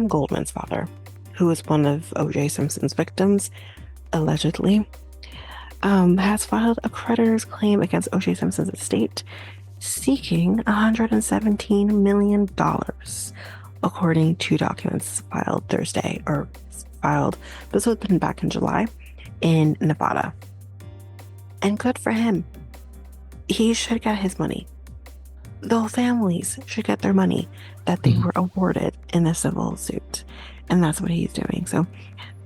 Goldman's father, who was one of O.J. Simpson's victims, allegedly, has filed a creditor's claim against O.J. Simpson's estate, seeking $117 million, according to documents filed Thursday, or filed, this would have been back in July, in Nevada. And good for him. He should get his money. The families should get their money that they Mhm. were awarded in the civil suit. And that's what he's doing. So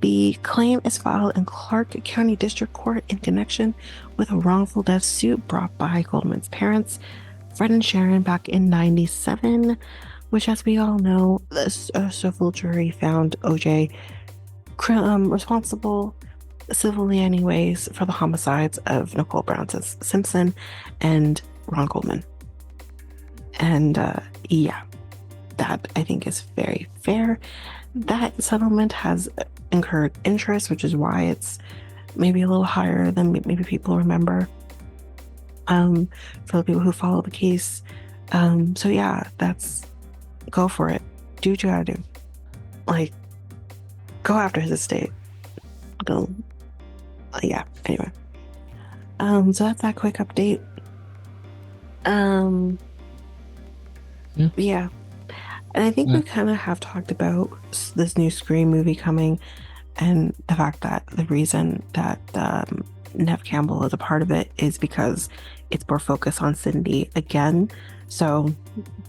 the claim is filed in Clark County District Court in connection with a wrongful death suit brought by Goldman's parents, Fred and Sharon, back in '97, which, as we all know, the civil jury found OJ responsible, civilly anyways, for the homicides of Nicole Brown Simpson and Ron Goldman. And yeah, that I think is very fair. That settlement has incurred interest, which is why it's maybe a little higher than maybe people remember, for the people who follow the case. So yeah, that's, go for it. Do what you gotta do. Like, go after his estate. Go. Yeah. Anyway. So that's that quick update. Yeah. Yeah. And I think Yeah. we kind of have talked about this new Scream movie coming, and the fact that the reason that Nev Campbell is a part of it is because it's more focused on Cindy again. So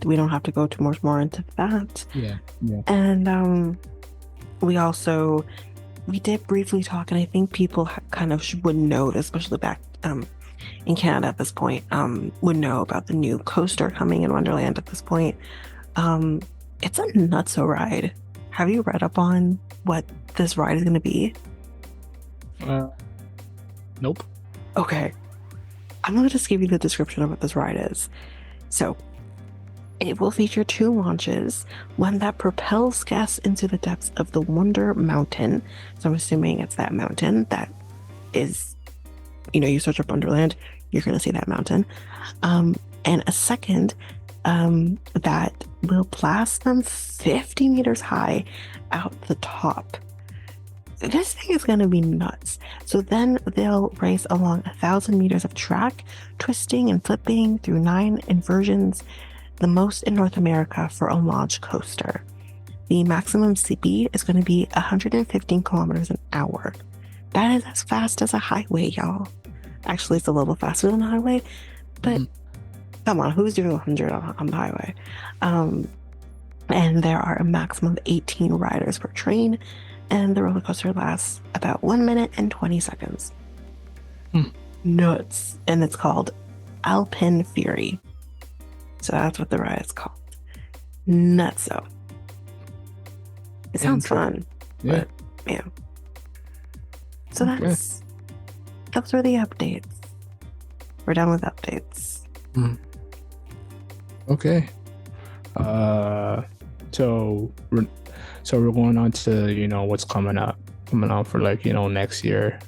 we don't have to go too much more into that. Yeah. Yeah. And we did briefly talk, and I think people kind of would know, especially back in Canada at this point, would know about the new coaster coming in Wonderland at this point. It's a nutso ride. Have you read up on what this ride is going to be? Nope. Okay. I'm going to just give you the description of what this ride is. So, it will feature two launches, one that propels guests into the depths of the Wonder Mountain. So I'm assuming it's that mountain that is, you search up Wonderland, you're going to see that mountain. And a second that will blast them 50 meters high out the top. This thing is going to be nuts. So then they'll race along 1,000 meters of track, twisting and flipping through 9 inversions, the most in North America for a launch coaster. The maximum speed is going to be 115 kilometers an hour. That is as fast as a highway, y'all. Actually, it's a little faster than a highway, but come on, who's doing 100 on the highway? And there are a maximum of 18 riders per train, and the roller coaster lasts about 1 minute and 20 seconds. Nuts. And it's called Alpine Fury. So that's what the ride is called. Nutso. It sounds fun. Yeah. But, yeah. So those were the updates. We're done with updates. Okay. So we're going on to what's coming up for next year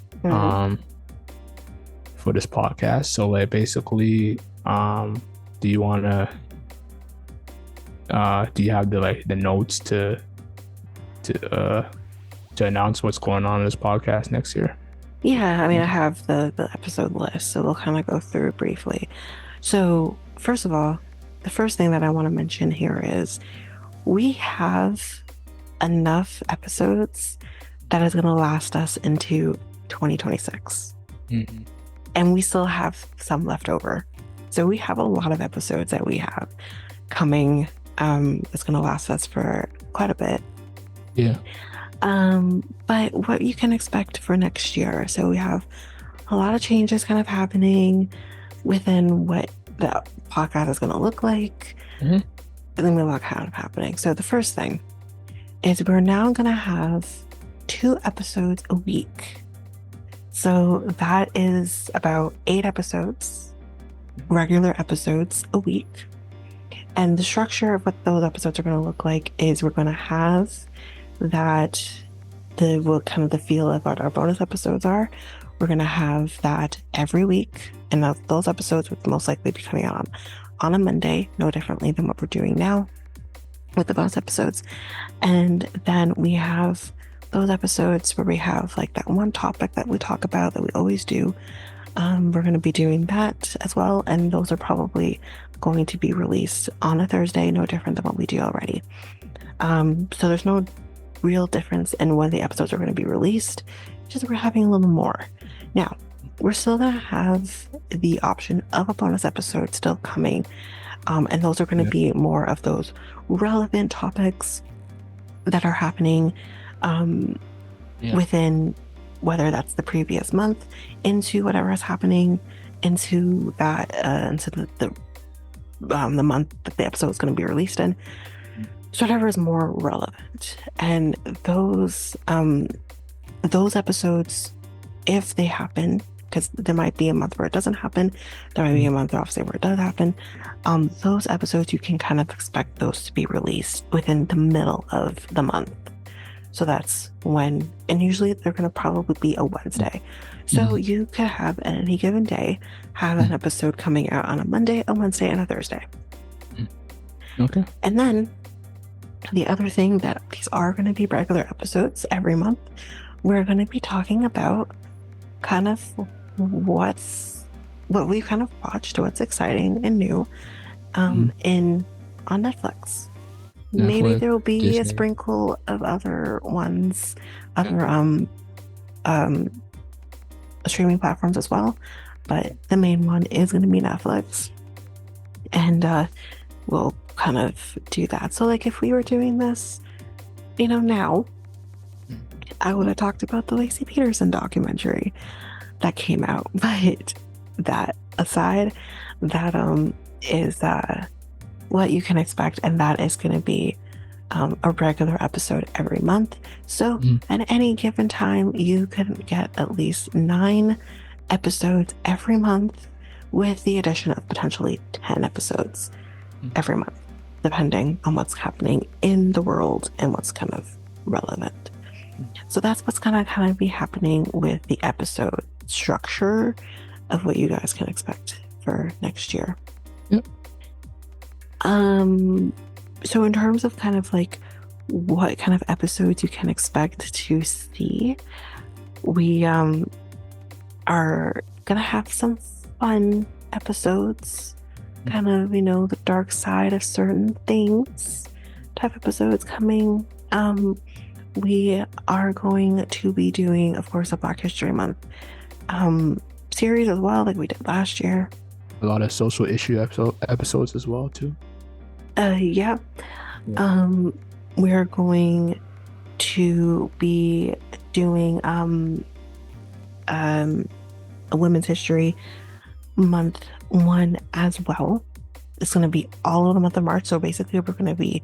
for this podcast. So like basically do you have the notes to announce what's going on in this podcast next year? Yeah, I mean, I have the episode list, so we'll kind of go through it briefly. So first of all, the first thing that I want to mention here is we have enough episodes that is going to last us into 2026. And we still have some left over. So we have a lot of episodes that we have coming. It's going to last us for quite a bit. Yeah. But what you can expect for next year. So we have a lot of changes kind of happening within what the podcast is going to look like. And then we'll look kind of happening. So the first thing is we're now going to have 2 episodes a week. So that is about 8 episodes, regular episodes a week. And the structure of what those episodes are going to look like is we're going to have that the feel of what our bonus episodes are. We're going to have that every week. And those episodes would most likely be coming out on a Monday, no differently than what we're doing now with the bonus episodes. And then we have those episodes where we have like that one topic that we talk about that we always do. We're going to be doing that as well, and those are probably going to be released on a Thursday, no different than what we do already. So there's no real difference in when the episodes are going to be released, just we're having a little more. Now, we're still going to have the option of a bonus episode still coming, and those are going to Yeah. be more of those relevant topics that are happening Yeah. within, whether that's the previous month into whatever is happening into that into the month that the episode is going to be released in. So whatever is more relevant, and those episodes, if they happen, because there might be a month where it doesn't happen, there might be a month obviously where it does happen. Those episodes you can kind of expect those to be released within the middle of the month. So that's when, and usually they're going to probably be a Wednesday. So you could have at any given day have an episode coming out on a Monday, a Wednesday, and a Thursday. Okay. And then the other thing that these are going to be regular episodes every month. We're going to be talking about kind of what we've kind of watched, what's exciting and new in on Netflix. Maybe there will be Disney. a sprinkle of other ones, other streaming platforms as well, but the main one is going to be Netflix, and we'll kind of do that. So like if we were doing this, now, I would have talked about the Lacey Peterson documentary that came out, but that aside, that is what you can expect, and that is going to be a regular episode every month. So at any given time, you can get at least 9 episodes every month, with the addition of potentially 10 episodes every month, depending on what's happening in the world and what's kind of relevant. So that's what's gonna kind of be happening with the episode structure of what you guys can expect for next year. Yep. So in terms of kind of like what kind of episodes you can expect to see, we are gonna have some fun episodes, kind of, the dark side of certain things type episodes coming. We are going to be doing, of course, a Black History Month series as well, like we did last year. A lot of social issue episodes as well too. Yeah. We're going to be doing a Women's History Month one as well. It's going to be all of the month of March. So basically, we're going to be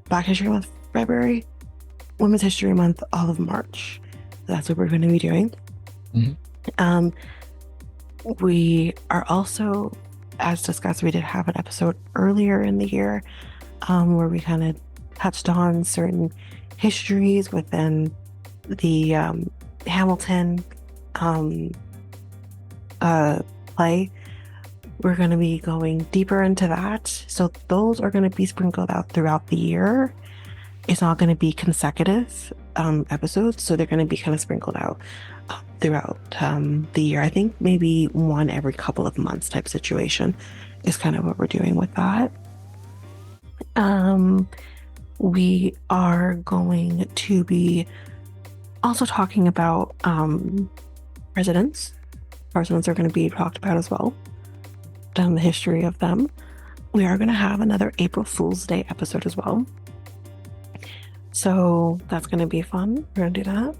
Black History Month February, Women's History Month all of March. That's what we're going to be doing. We are also, as discussed, we did have an episode earlier in the year where we kind of touched on certain histories within the Hamilton play. We're going to be going deeper into that. So those are going to be sprinkled out throughout the year. It's not going to be consecutive episodes, so they're going to be kind of sprinkled out throughout the year. I think maybe one every couple of months type situation is kind of what we're doing with that. We are going to be also talking about presidents. Presidents are going to be talked about as well, the history of them. We are going to have another April Fool's Day episode as well. So that's going to be fun. We're going to do that.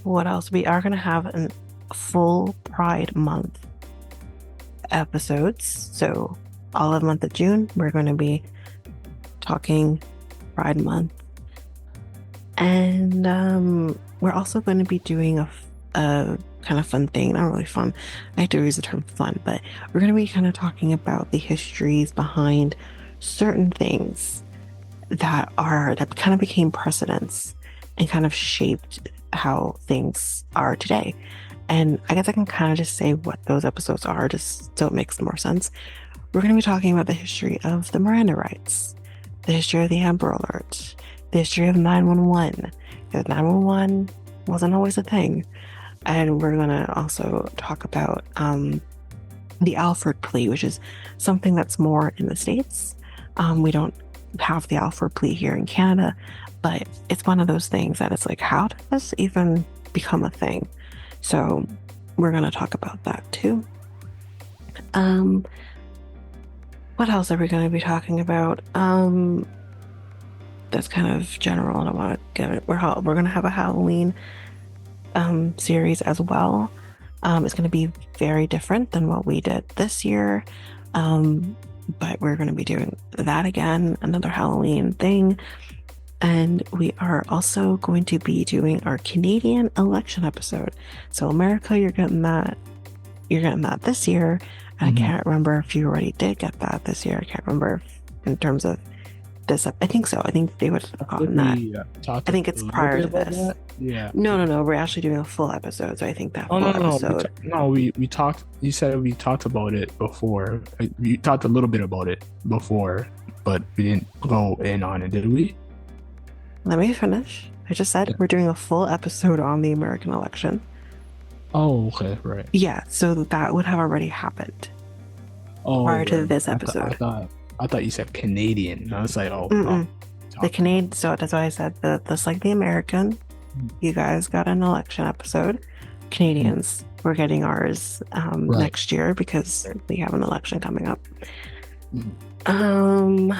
What else? We are going to have a full Pride Month episodes. So all of the month of June, we're going to be talking Pride Month. And we're also going to be doing a kind of fun thing. Not really fun. I hate to use the term fun, but we're going to be kind of talking about the histories behind certain things that kind of became precedents and kind of shaped how things are today. And I guess I can kind of just say what those episodes are, just so it makes more sense. We're going to be talking about the history of the Miranda rights, the history of the Amber Alert, the history of 911. Because 911 wasn't always a thing. And we're going to also talk about the Alford plea, which is something that's more in the States. We don't have the Alford plea here in Canada, but it's one of those things that it's like, how did this even become a thing? So we're going to talk about that too. Um, what else are we going to be talking about? That's kind of general. I don't want to get it. We're going to have a Halloween series as well. It's going to be very different than what we did this year. But we're going to be doing that again, another Halloween thing. And we are also going to be doing our Canadian election episode. So America, you're getting that. You're getting that this year. And I can't remember if you already did get that this year. I can't remember in terms of this. I think so. I think they would have gotten that. Talked I a think it's little prior bit to about this. that. Yeah. No. We're actually doing a full episode. So I think that Oh full no, no, episode. no. We talked. You said we talked about it before. You talked a little bit about it before, but we didn't go in on it, did we? Let me finish. I just said Yeah. we're doing a full episode on the American election. Oh, okay, right. Yeah, so that would have already happened Oh, prior to right. this I episode. thought I thought you said Canadian. I was like, oh, Mm-mm. The talk. Canadian, so that's why I said that's like the American. You guys got an election episode. Canadians, we're getting ours Right. next year because we have an election coming up. Mhm.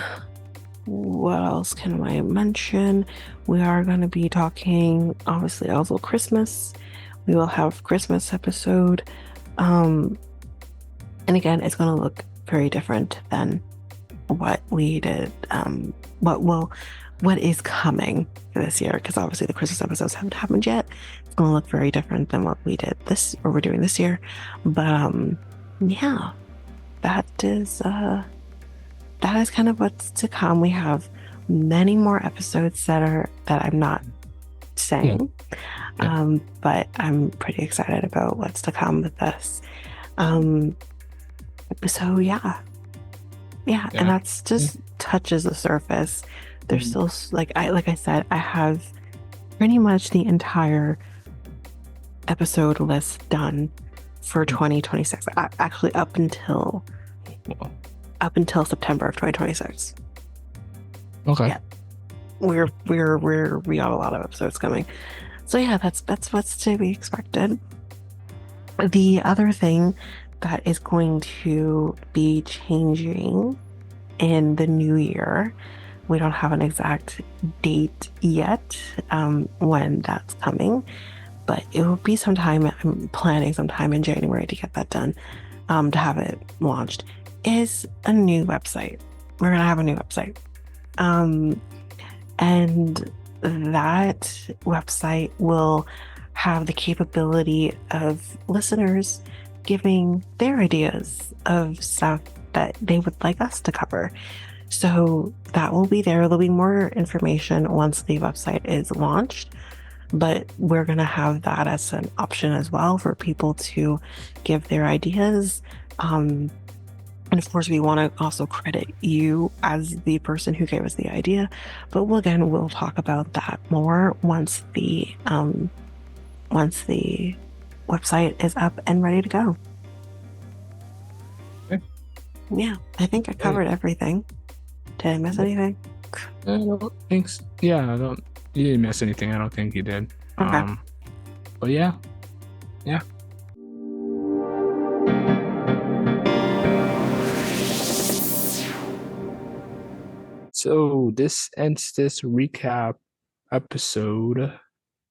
What else can I mention? We are going to be talking, obviously, also Christmas. We will have Christmas episode. And again, it's going to look very different than what we did. What is coming this year? Because obviously the Christmas episodes haven't happened yet. It's going to look very different than what we did or we're doing this year. But yeah, that is kind of what's to come. We have many more episodes that I'm not Yeah. saying. Yeah. But I'm pretty excited about what's to come with this. Um, so yeah, and Yeah. that's just touches the surface. There's still like I said, I have pretty much the entire episode list done for 2026. Actually, Well, up until September of 2026. okay. Yeah, we got a lot of episodes coming. So yeah, that's what's to be expected. The other thing that is going to be changing in the new year, we don't have an exact date yet when that's coming, but it will be sometime. I'm planning sometime in January to get that done, to have it launched. Is a new website. We're gonna have a new website, and that website will have the capability of listeners giving their ideas of stuff that they would like us to cover. So that will be there. There'll be more information once the website is launched, but we're going to have that as an option as well for people to give their ideas. And of course, we want to also credit you as the person who gave us the idea. But we'll talk about that more once the website is up and ready to go. Okay. Yeah, I think I covered everything. Did I miss anything? Thanks. Yeah, I don't. You didn't miss anything. I don't think you did. Okay. But yeah. So this ends this recap episode.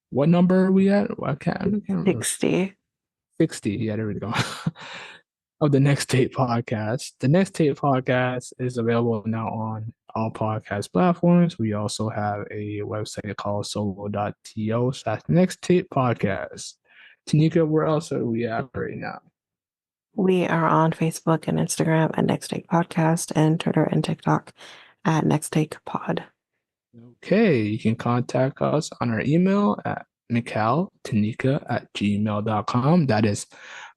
What number are we at? I can't remember. 60. 60. Yeah, there we go. Of the Next Tape podcast. The Next Tape podcast is available now on all podcast platforms. We also have a website called solo.to/Next Tape podcast. Tanyka, where else are we at right now? We are on Facebook and Instagram at Next Take Podcast and Twitter and TikTok at Next Take Pod. Okay, you can contact us on our email at mikeltanika@gmail.com. That is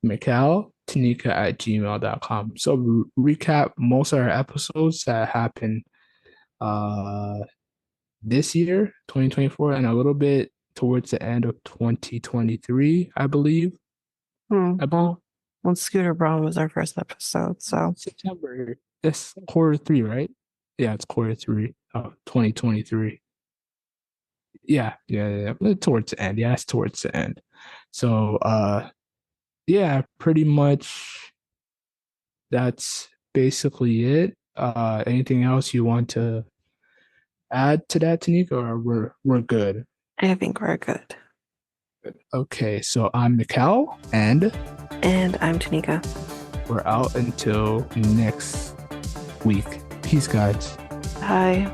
mikeltanika@gmail.com. So recap most of our episodes that happened this year, 2024, and a little bit towards the end of 2023, I believe. I Well, when Scooter Braun was our first episode, so September. That's quarter three, right? Yeah, it's quarter three of 2023. Yeah. Towards the end. Yeah, it's towards the end. So yeah, pretty much that's basically it. Anything else you want to add to that, Tanika, or we're good? I think we're good. Okay, so I'm Mikel, and And I'm Tanyka. we're out until next week. Peace, guys. Bye.